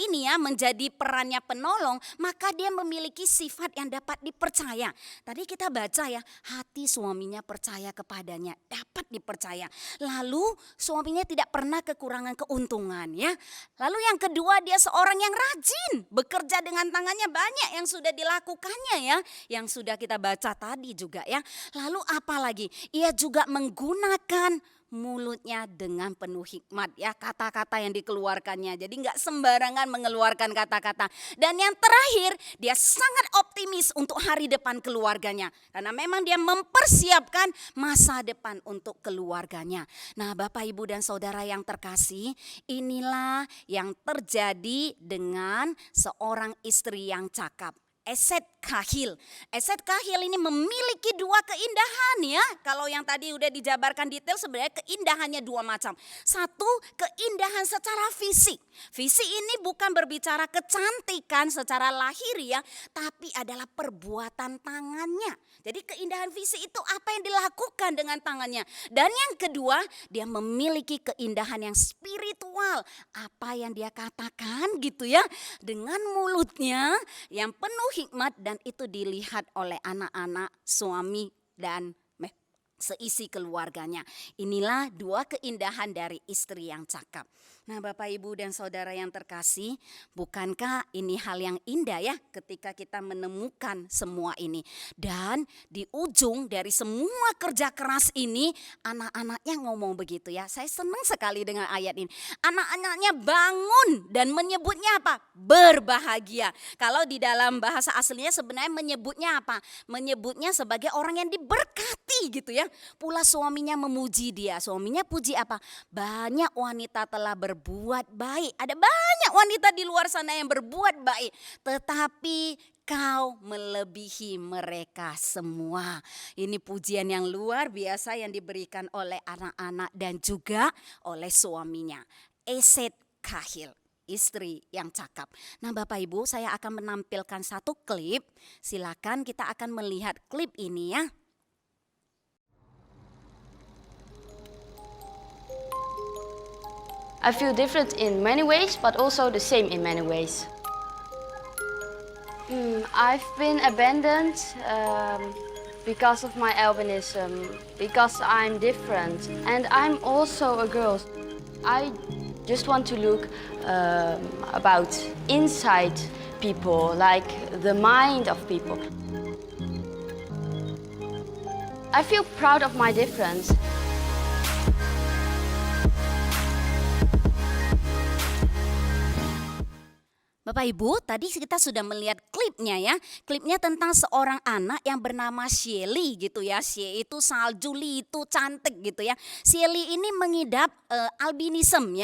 ini ya menjadi perannya penolong, maka dia memiliki sifat yang dapat dipercaya. Tadi kita baca ya, hati suaminya percaya kepadanya, dapat dipercaya. Lalu suaminya tidak pernah kekurangan keuntungan ya. Lalu yang kedua, dia seorang yang rajin, bekerja dengan tangannya, banyak yang sudah dilakukannya ya, yang sudah kita baca tadi juga ya. Lalu apa lagi? Ia juga menggunakan mulutnya dengan penuh hikmat ya, kata-kata yang dikeluarkannya. Jadi nggak sembarangan mengeluarkan kata-kata. Dan yang terakhir, dia sangat optimis untuk hari depan keluarganya. Karena memang dia mempersiapkan masa depan untuk keluarganya. Nah, Bapak, Ibu, dan Saudara yang terkasih, inilah yang terjadi dengan seorang istri yang cakap. Eset Kahil. Eset Kahil ini memiliki dua keindahan ya. Kalau yang tadi udah dijabarkan detail, sebenarnya keindahannya dua macam. Satu, keindahan secara fisik. Fisik ini bukan berbicara kecantikan secara lahiriah, tapi adalah perbuatan tangannya. Jadi keindahan fisik itu apa yang dilakukan dengan tangannya. Dan yang kedua, dia memiliki keindahan yang spiritual. Apa yang dia katakan gitu ya, dengan mulutnya yang penuh hikmat, dan itu dilihat oleh anak-anak, suami, dan seisi keluarganya. Inilah dua keindahan dari istri yang cakap. Nah, Bapak, Ibu, dan Saudara yang terkasih, bukankah ini hal yang indah ya ketika kita menemukan semua ini. Dan di ujung dari semua kerja keras ini, anak-anaknya ngomong begitu ya. Saya senang sekali dengan ayat ini. Anak-anaknya bangun dan menyebutnya apa? Berbahagia. Kalau di dalam bahasa aslinya sebenarnya menyebutnya apa? Menyebutnya sebagai orang yang diberkati gitu ya. Pula suaminya memuji dia. Suaminya puji apa? Banyak wanita telah berbuat baik. Ada banyak wanita di luar sana yang berbuat baik. Tetapi kau melebihi mereka semua. Ini pujian yang luar biasa yang diberikan oleh anak-anak dan juga oleh suaminya. Eset Kahil, istri yang cakap. Nah, Bapak, Ibu, saya akan menampilkan satu klip. Silakan kita akan melihat klip ini ya. I feel different in many ways, but also the same in many ways. I've been abandoned because of my albinism, because I'm different, and I'm also a girl. I just want to look about inside people, like the mind of people. I feel proud of my difference. Bapak, Ibu, tadi kita sudah melihat klipnya ya. Klipnya tentang seorang anak yang bernama Shelly gitu ya. Shelly itu salju, Lee itu cantik gitu ya. Shelly ini mengidap albinisme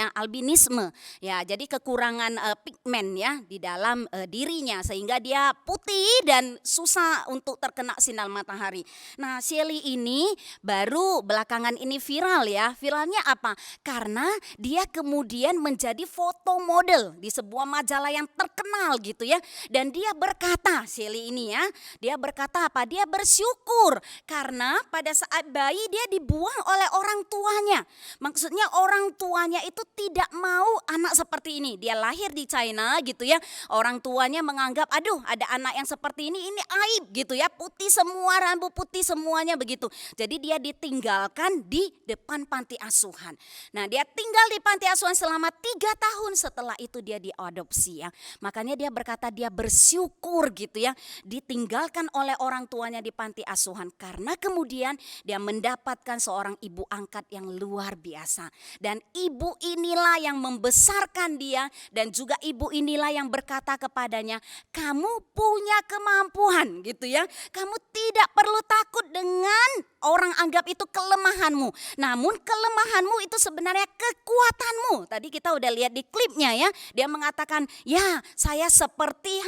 ya. Jadi kekurangan pigmen ya di dalam dirinya, sehingga dia putih dan susah untuk terkena sinar matahari. Nah, Shelly ini baru belakangan ini viral ya. Viralnya apa? Karena dia kemudian menjadi foto model di sebuah majalah yang terkenal gitu ya. Dan dia berkata, Shelly ini ya, dia berkata apa? Dia bersyukur karena pada saat bayi dia dibuang oleh orang tuanya. Maksudnya orang tuanya itu tidak mau anak seperti ini. Dia lahir di China gitu ya. Orang tuanya menganggap, aduh, ada anak yang seperti ini aib gitu ya. Putih semua, rambut putih semuanya begitu. Jadi dia ditinggalkan di depan panti asuhan. Nah, dia tinggal di panti asuhan selama 3 tahun, setelah itu dia diadopsi ya. Makanya dia berkata dia bersyukur gitu ya, ditinggalkan oleh orang tuanya di panti asuhan, karena kemudian dia mendapatkan seorang ibu angkat yang luar biasa. Dan ibu inilah yang membesarkan dia, dan juga ibu inilah yang berkata kepadanya, kamu punya kemampuan gitu ya. Kamu tidak perlu takut dengan orang anggap itu kelemahanmu. Namun kelemahanmu itu sebenarnya kekuatanmu. Tadi kita udah lihat di klipnya ya. Dia mengatakan, ya saya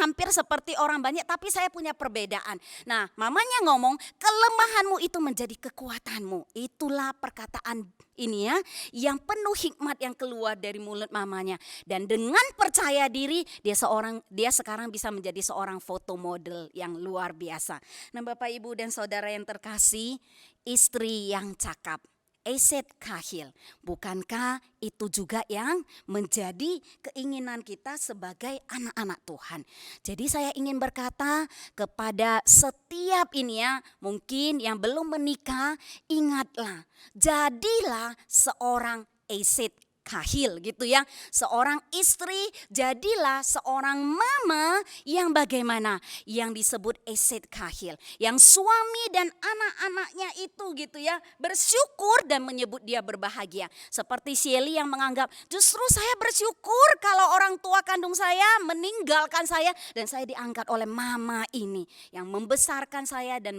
hampir seperti orang banyak, tapi saya punya perbedaan. Nah, mamanya ngomong, kelemahanmu itu menjadi kekuatanmu. Itulah perkataan ini ya, yang penuh hikmat yang keluar dari mulut mamanya. Dan dengan percaya diri, dia sekarang bisa menjadi seorang foto model yang luar biasa. Nah, Bapak, Ibu, dan Saudara yang terkasih, istri yang cakap, Eset Kahil, bukankah itu juga yang menjadi keinginan kita sebagai anak-anak Tuhan? Jadi saya ingin berkata kepada setiap ini ya, mungkin yang belum menikah, ingatlah, jadilah seorang Eset Kahil gitu ya. Seorang istri, jadilah seorang mama yang bagaimana? Yang disebut Eset Kahil. Yang suami dan anak-anaknya itu gitu ya bersyukur dan menyebut dia berbahagia. Seperti Shelly yang menganggap justru saya bersyukur kalau orang tua kandung saya meninggalkan saya dan saya diangkat oleh mama ini yang membesarkan saya dan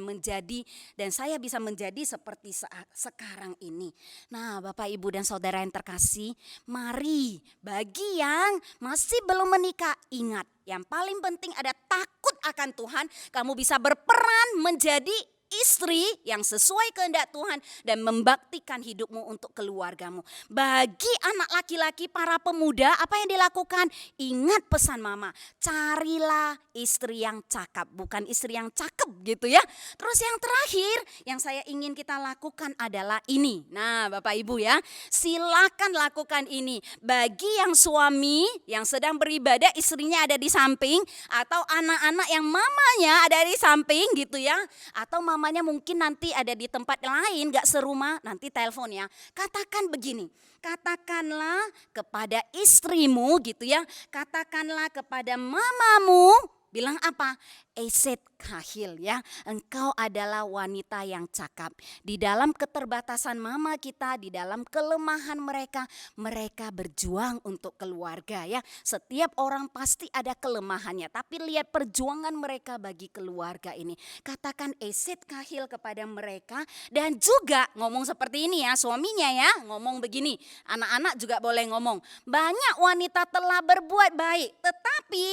saya bisa menjadi seperti sekarang ini. Nah, Bapak, Ibu dan Saudara yang terkasih, mari bagi yang masih belum menikah, ingat yang paling penting ada takut akan Tuhan. Kamu bisa berperan menjadi istri yang sesuai kehendak Tuhan dan membaktikan hidupmu untuk keluargamu. Bagi anak laki-laki, para pemuda, apa yang dilakukan? Ingat pesan mama, carilah istri yang cakap, bukan istri yang cakep gitu ya. Terus yang terakhir yang saya ingin kita lakukan adalah ini. Nah, Bapak Ibu ya, silakan lakukan ini. Bagi yang suami yang sedang beribadah, istrinya ada di samping, atau anak-anak yang mamanya ada di samping gitu ya, atau mamanya mungkin nanti ada di tempat lain gak serumah, nanti telepon ya. Katakan begini, katakanlah kepada istrimu gitu ya, katakanlah kepada mamamu, bilang apa? Eset Kahil ya, engkau adalah wanita yang cakap. Di dalam keterbatasan mama kita, di dalam kelemahan mereka berjuang untuk keluarga ya. Setiap orang pasti ada kelemahannya, tapi lihat perjuangan mereka bagi keluarga ini. Katakan Eset Kahil kepada mereka dan juga ngomong seperti ini ya, suaminya ya, ngomong begini. Anak-anak juga boleh ngomong, banyak wanita telah berbuat baik, tetapi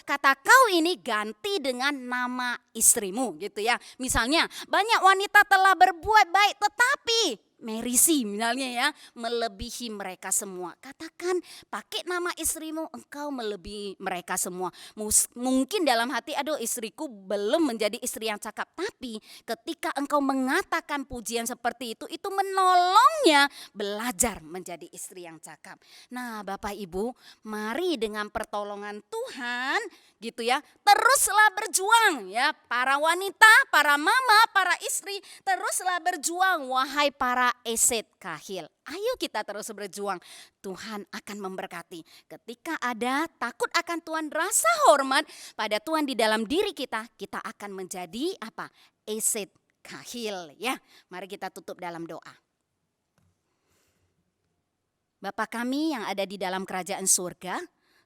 kata kau ini ganti dengan nama istrimu gitu ya. Misalnya banyak wanita telah berbuat baik tetapi Merisi misalnya ya, melebihi mereka semua. Katakan pakai nama istrimu, engkau melebihi mereka semua. Mungkin dalam hati, aduh istriku belum menjadi istri yang cakap. Tapi ketika engkau mengatakan pujian seperti itu menolongnya belajar menjadi istri yang cakap. Nah, Bapak Ibu, mari dengan pertolongan Tuhan gitu ya, teruslah berjuang ya, para wanita, para mama, para istri, teruslah berjuang wahai para Eset Kahil. Ayo kita terus berjuang. Tuhan akan memberkati. Ketika ada takut akan Tuhan, rasa hormat pada Tuhan di dalam diri kita, kita akan menjadi apa? Eset Kahil ya. Mari kita tutup dalam doa. Bapa kami yang ada di dalam kerajaan surga,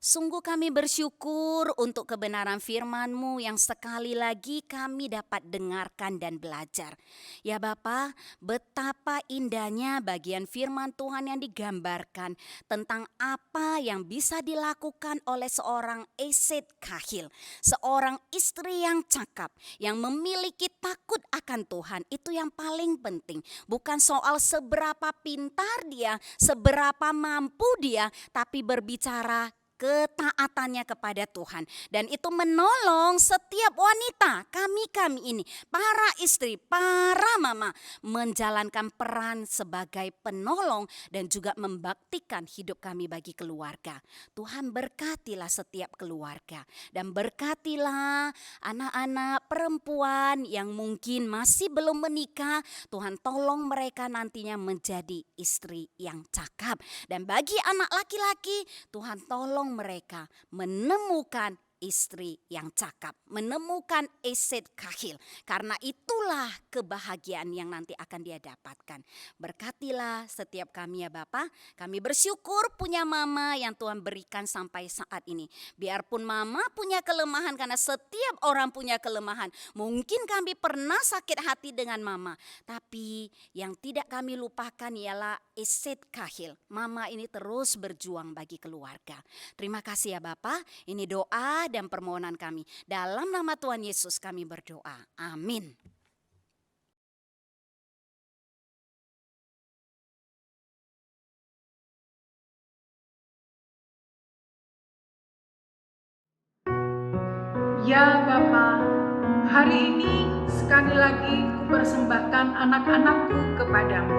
sungguh kami bersyukur untuk kebenaran firman-Mu yang sekali lagi kami dapat dengarkan dan belajar. Ya Bapa, betapa indahnya bagian firman Tuhan yang digambarkan tentang apa yang bisa dilakukan oleh seorang Eset Kahil. Seorang istri yang cakap, yang memiliki takut akan Tuhan. Itu yang paling penting. Bukan soal seberapa pintar dia, seberapa mampu dia, tapi berbicara ketaatannya kepada Tuhan. Dan itu menolong setiap wanita, kami ini, para istri, para mama, menjalankan peran sebagai penolong dan juga membaktikan hidup kami bagi keluarga. Tuhan berkatilah setiap keluarga dan berkatilah anak-anak perempuan yang mungkin masih belum menikah. Tuhan tolong mereka nantinya menjadi istri yang cakap. Dan bagi anak laki-laki, Tuhan tolong mereka menemukan istri yang cakap, menemukan Eset Kahil. Karena itulah kebahagiaan yang nanti akan dia dapatkan. Berkatilah setiap kami ya Bapa. Kami bersyukur punya mama yang Tuhan berikan sampai saat ini. Biarpun mama punya kelemahan, karena setiap orang punya kelemahan. Mungkin kami pernah sakit hati dengan mama. Tapi yang tidak kami lupakan ialah Eset Kahil. Mama ini terus berjuang bagi keluarga. Terima kasih ya Bapa. Ini doa dan permohonan kami. Dalam nama Tuhan Yesus kami berdoa. Amin. Ya Bapa, hari ini sekali lagi kupersembahkan anak-anakku kepadamu.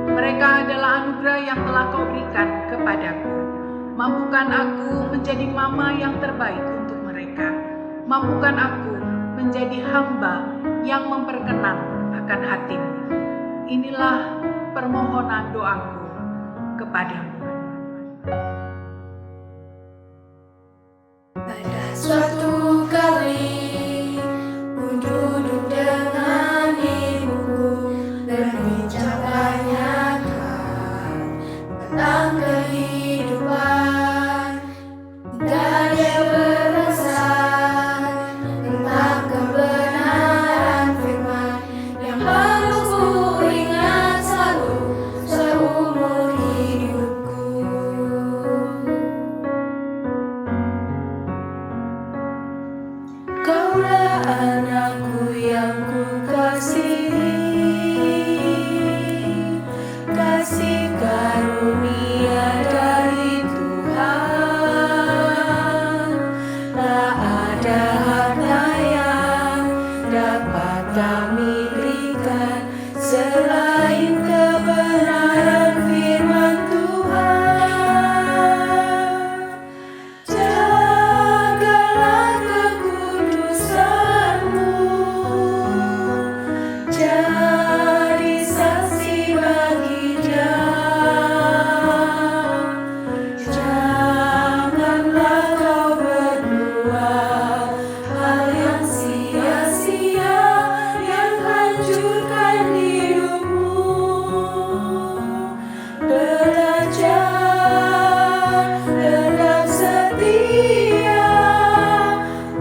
Mereka adalah anugerah yang telah kau berikan kepadaku. Mampukan aku menjadi mama yang terbaik untuk mereka. Mampukan aku menjadi hamba yang memperkenan akan hatimu. Inilah permohonan doaku. kepadamu. Pada suatu kali, ku duduk dengan ibuku, berbincang banyakkan tentang kehidupan. Dan dia berpesan tentang kebenaran firman yang harus ku ingat selalu seumur hidupku. Kaulah anakku yang ku kasihi, kasih karunia dari Tuhan. Tak ada harta yang dapat kami berikan selain kebenaran firman Tuhan. Jagalah kekudusanmu, jadi saksi bagi Dia. Janganlah kau berbuat hal yang sia-sia yang hancurkan hidupmu. Belajar tetap setia,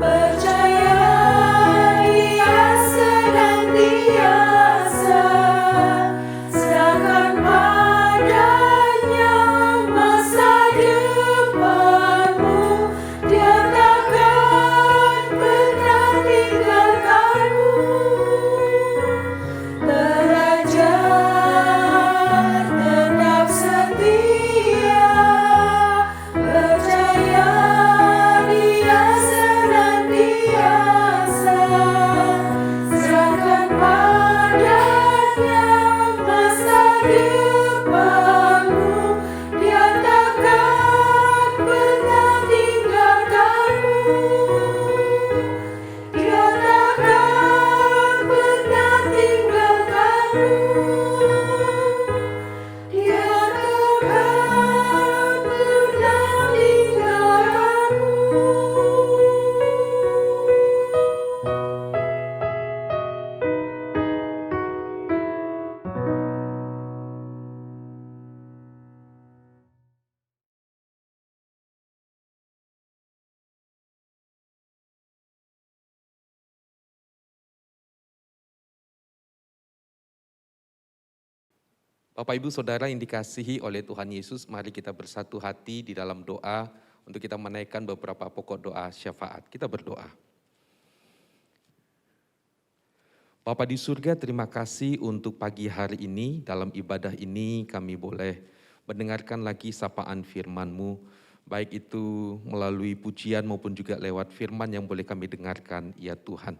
percaya Dia senantiasa, serahkan padanya masa depanmu, Dia takkan pernah tinggalkanmu. Belajar tetap setia, percaya Dia senantiasa, serahkan padanya masa depanmu, Dia takkan pernah tinggalkanmu. Dia takkan pernah tinggalkanmu. Dia takkan pernah tinggalkanmu. Bapak Ibu Saudara yang dikasihi oleh Tuhan Yesus, mari kita bersatu hati di dalam doa untuk kita menaikkan beberapa pokok doa syafaat. Kita berdoa. Bapa di surga, terima kasih untuk pagi hari ini. Dalam ibadah ini kami boleh mendengarkan lagi sapaan firman-Mu, baik itu melalui pujian maupun juga lewat firman yang boleh kami dengarkan, ya Tuhan.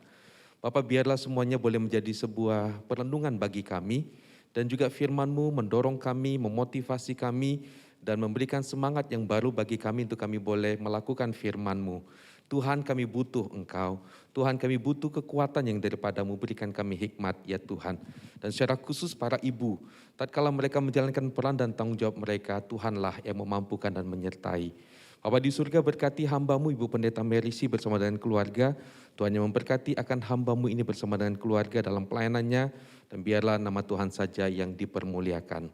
Bapak, biarlah semuanya boleh menjadi sebuah perenungan bagi kami, dan juga firman-Mu mendorong kami, memotivasi kami, dan memberikan semangat yang baru bagi kami untuk kami boleh melakukan firman-Mu. Tuhan, kami butuh Engkau. Tuhan, kami butuh kekuatan yang daripada-Mu, berikan kami hikmat, ya Tuhan. Dan secara khusus para ibu, tatkala mereka menjalankan peran dan tanggung jawab mereka, Tuhanlah yang memampukan dan menyertai. Bapa di surga, berkati hamba-Mu Ibu Pendeta Merisi bersama dengan keluarga. Tuhan yang memberkati akan hamba-Mu ini bersama dengan keluarga dalam pelayanannya, dan biarlah nama Tuhan saja yang dipermuliakan.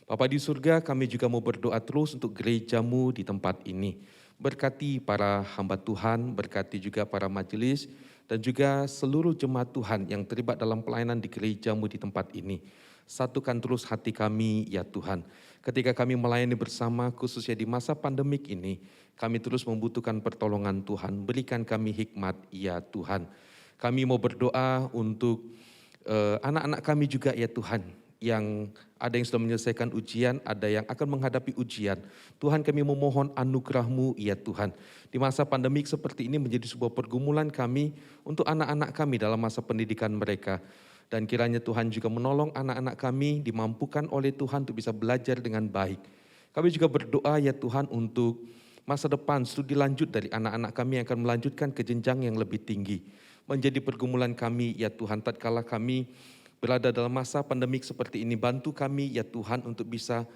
Bapa di surga, kami juga mau berdoa terus untuk gereja-Mu di tempat ini. Berkati para hamba Tuhan, berkati juga para majelis, dan juga seluruh jemaat Tuhan yang terlibat dalam pelayanan di gereja-Mu di tempat ini. Satukan terus hati kami, ya Tuhan. Ketika kami melayani bersama, khususnya di masa pandemik ini, kami terus membutuhkan pertolongan Tuhan. Berikan kami hikmat, ya Tuhan. Kami mau berdoa untuk anak-anak kami juga, ya Tuhan, yang ada yang sudah menyelesaikan ujian, ada yang akan menghadapi ujian. Tuhan, kami memohon anugerah-Mu, ya Tuhan. Di masa pandemik seperti ini menjadi sebuah pergumulan kami untuk anak-anak kami dalam masa pendidikan mereka. Dan kiranya Tuhan juga menolong anak-anak kami dimampukan oleh Tuhan untuk bisa belajar dengan baik. Kami juga berdoa, ya Tuhan, untuk masa depan studi lanjut dari anak-anak kami yang akan melanjutkan ke jenjang yang lebih tinggi. Menjadi pergumulan kami, ya Tuhan, tatkala kami berada dalam masa pandemik seperti ini, bantu kami, ya Tuhan, untuk bisa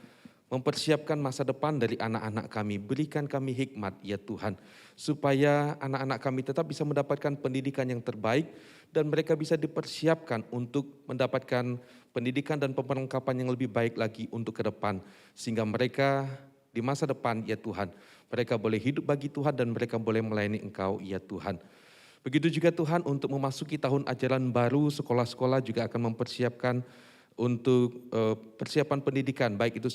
mempersiapkan masa depan dari anak-anak kami. Berikan kami hikmat ya Tuhan, supaya anak-anak kami tetap bisa mendapatkan pendidikan yang terbaik dan mereka bisa dipersiapkan untuk mendapatkan pendidikan dan perlengkapan yang lebih baik lagi untuk ke depan. Sehingga mereka di masa depan ya Tuhan, mereka boleh hidup bagi Tuhan dan mereka boleh melayani Engkau ya Tuhan. Begitu juga Tuhan untuk memasuki tahun ajaran baru, sekolah-sekolah juga akan mempersiapkan untuk persiapan pendidikan, baik itu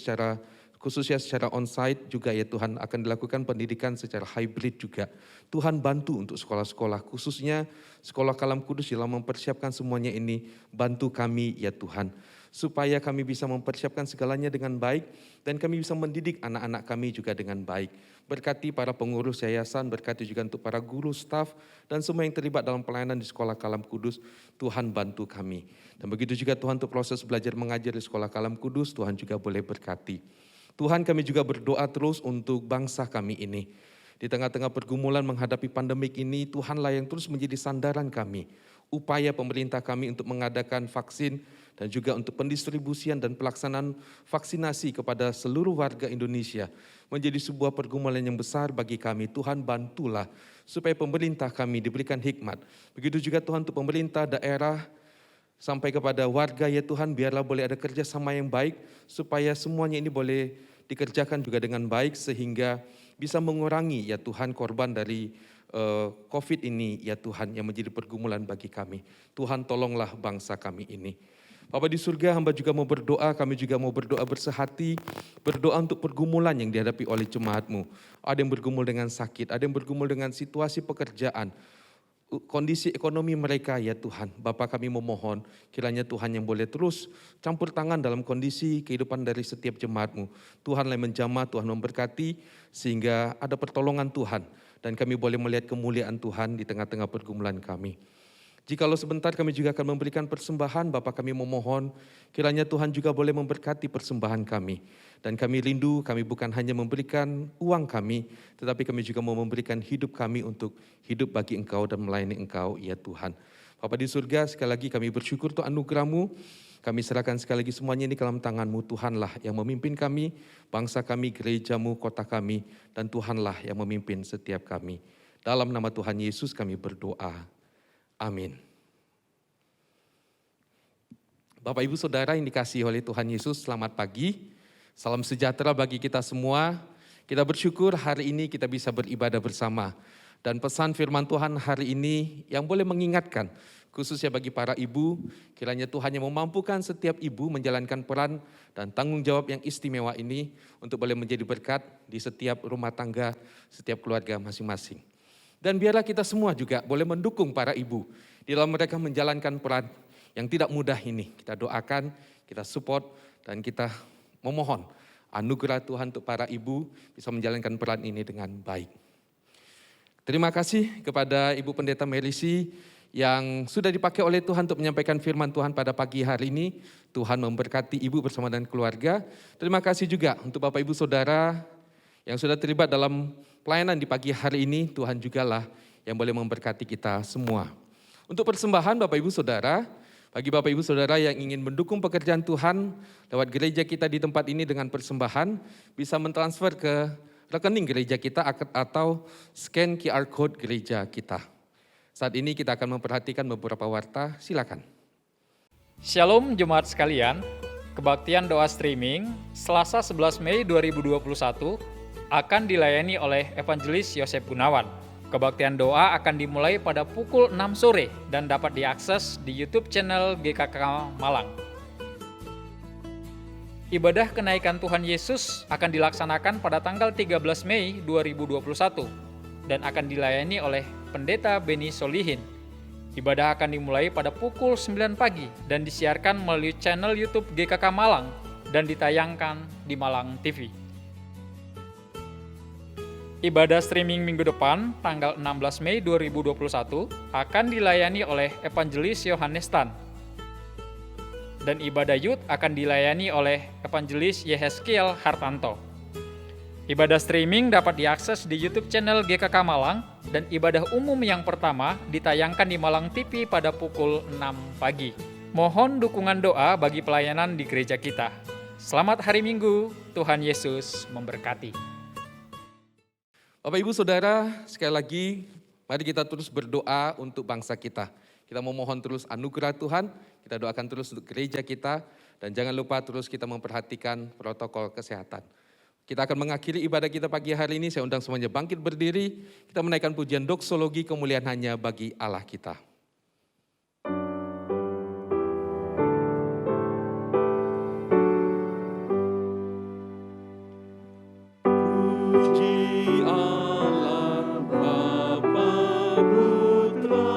khususnya secara onsite juga ya Tuhan, akan dilakukan pendidikan secara hybrid juga. Tuhan bantu untuk sekolah-sekolah, khususnya Sekolah Kalam Kudus dalam mempersiapkan semuanya ini, bantu kami ya Tuhan, supaya kami bisa mempersiapkan segalanya dengan baik dan kami bisa mendidik anak-anak kami juga dengan baik. Berkati para pengurus yayasan, berkati juga untuk para guru, staf, dan semua yang terlibat dalam pelayanan di Sekolah Kalam Kudus. Tuhan bantu kami. Dan begitu juga Tuhan untuk proses belajar mengajar di Sekolah Kalam Kudus, Tuhan juga boleh berkati. Tuhan, kami juga berdoa terus untuk bangsa kami ini. Di tengah-tengah pergumulan menghadapi pandemik ini, Tuhanlah yang terus menjadi sandaran kami. Upaya pemerintah kami untuk mengadakan vaksin dan juga untuk pendistribusian dan pelaksanaan vaksinasi kepada seluruh warga Indonesia menjadi sebuah pergumulan yang besar bagi kami. Tuhan bantulah supaya pemerintah kami diberikan hikmat. Begitu juga Tuhan untuk pemerintah daerah sampai kepada warga ya Tuhan, biarlah boleh ada kerjasama yang baik supaya semuanya ini boleh dikerjakan juga dengan baik sehingga bisa mengurangi ya Tuhan korban dari COVID ini ya Tuhan yang menjadi pergumulan bagi kami. Tuhan tolonglah bangsa kami ini. Bapa di surga, hamba juga mau berdoa, kami juga mau berdoa bersehati, berdoa untuk pergumulan yang dihadapi oleh jemaat-Mu. Ada yang bergumul dengan sakit, ada yang bergumul dengan situasi pekerjaan, kondisi ekonomi mereka ya Tuhan. Bapa, kami memohon kiranya Tuhan yang boleh terus campur tangan dalam kondisi kehidupan dari setiap jemaat-Mu. Tuhanlah yang menjamah, Tuhan memberkati sehingga ada pertolongan Tuhan dan kami boleh melihat kemuliaan Tuhan di tengah-tengah pergumulan kami. Jikalau sebentar kami juga akan memberikan persembahan, Bapa kami memohon kiranya Tuhan juga boleh memberkati persembahan kami. Dan kami rindu, kami bukan hanya memberikan uang kami, tetapi kami juga mau memberikan hidup kami untuk hidup bagi Engkau dan melayani Engkau, ya Tuhan. Bapa di surga, sekali lagi kami bersyukur untuk anugerah-Mu. Kami serahkan sekali lagi semuanya ini ke dalam tangan-Mu. Tuhanlah yang memimpin kami, bangsa kami, gereja-Mu, kota kami, dan Tuhanlah yang memimpin setiap kami. Dalam nama Tuhan Yesus kami berdoa. Amin. Bapak, Ibu, Saudara yang dikasihi oleh Tuhan Yesus, selamat pagi. Salam sejahtera bagi kita semua. Kita bersyukur hari ini kita bisa beribadah bersama. Dan pesan firman Tuhan hari ini yang boleh mengingatkan, khususnya bagi para ibu, kiranya Tuhan yang memampukan setiap ibu menjalankan peran dan tanggung jawab yang istimewa ini untuk boleh menjadi berkat di setiap rumah tangga, setiap keluarga masing-masing. Dan biarlah kita semua juga boleh mendukung para ibu di dalam mereka menjalankan peran yang tidak mudah ini. Kita doakan, kita support, dan kita memohon anugerah Tuhan untuk para ibu bisa menjalankan peran ini dengan baik. Terima kasih kepada Ibu Pendeta Merisi yang sudah dipakai oleh Tuhan untuk menyampaikan firman Tuhan pada pagi hari ini. Tuhan memberkati ibu bersama dengan keluarga. Terima kasih juga untuk Bapak Ibu Saudara yang sudah terlibat dalam pelayanan di pagi hari ini. Tuhan jugalah yang boleh memberkati kita semua. Untuk persembahan Bapak Ibu Saudara, bagi Bapak Ibu Saudara yang ingin mendukung pekerjaan Tuhan lewat gereja kita di tempat ini dengan persembahan, bisa mentransfer ke rekening gereja kita atau scan QR code gereja kita. Saat ini kita akan memperhatikan beberapa warta, silakan. Shalom jemaat sekalian, kebaktian doa streaming Selasa 11 Mei 2021 akan dilayani oleh Evangelis Yosef Gunawan. Kebaktian doa akan dimulai pada pukul 6 sore dan dapat diakses di YouTube channel GKK Malang. Ibadah kenaikan Tuhan Yesus akan dilaksanakan pada tanggal 13 Mei 2021 dan akan dilayani oleh Pendeta Beni Solihin. Ibadah akan dimulai pada pukul 9 pagi dan disiarkan melalui channel YouTube GKK Malang dan ditayangkan di Malang TV. Ibadah streaming minggu depan, tanggal 16 Mei 2021, akan dilayani oleh Evangelis Yohanes Tan. Dan ibadah youth akan dilayani oleh Evangelis Yehezkiel Hartanto. Ibadah streaming dapat diakses di YouTube channel GKK Malang dan ibadah umum yang pertama ditayangkan di Malang TV pada pukul 6 pagi. Mohon dukungan doa bagi pelayanan di gereja kita. Selamat hari Minggu, Tuhan Yesus memberkati. Bapak Ibu Saudara, sekali lagi mari kita terus berdoa untuk bangsa kita. Kita memohon terus anugerah Tuhan, kita doakan terus untuk gereja kita, dan jangan lupa terus kita memperhatikan protokol kesehatan. Kita akan mengakhiri ibadah kita pagi hari ini, saya undang semuanya bangkit berdiri, kita menaikkan pujian doksologi kemuliaan hanya bagi Allah kita. Puji Allah Bapa Putra,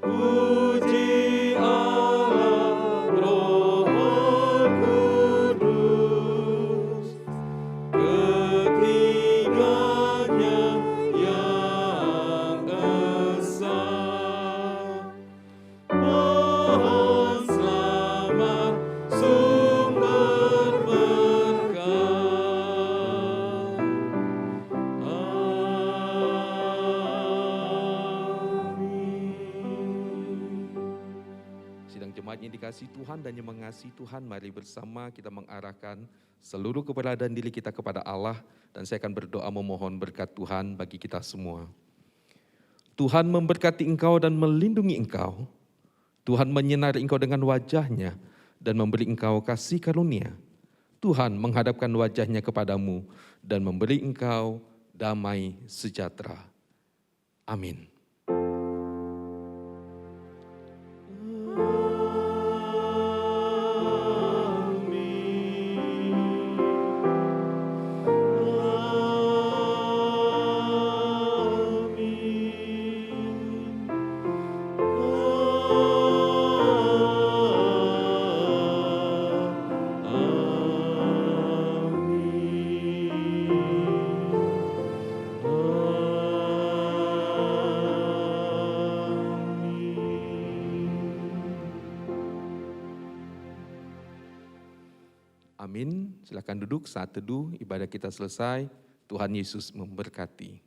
puji Allah Roh Kudus, ketiganya yang esa. Pohon selamat sumber berkah. Sidang jemaat yang dikasihi Tuhan dan yang mengasihi Tuhan, mari bersama kita mengarahkan seluruh keberadaan diri kita kepada Allah, dan saya akan berdoa memohon berkat Tuhan bagi kita semua. Tuhan memberkati engkau dan melindungi engkau. Tuhan menyinari engkau dengan wajah-Nya dan memberi engkau kasih karunia. Tuhan menghadapkan wajah-Nya kepadamu dan memberi engkau damai sejahtera. Amin. Amin. Silakan duduk, saat teduh ibadah kita selesai. Tuhan Yesus memberkati.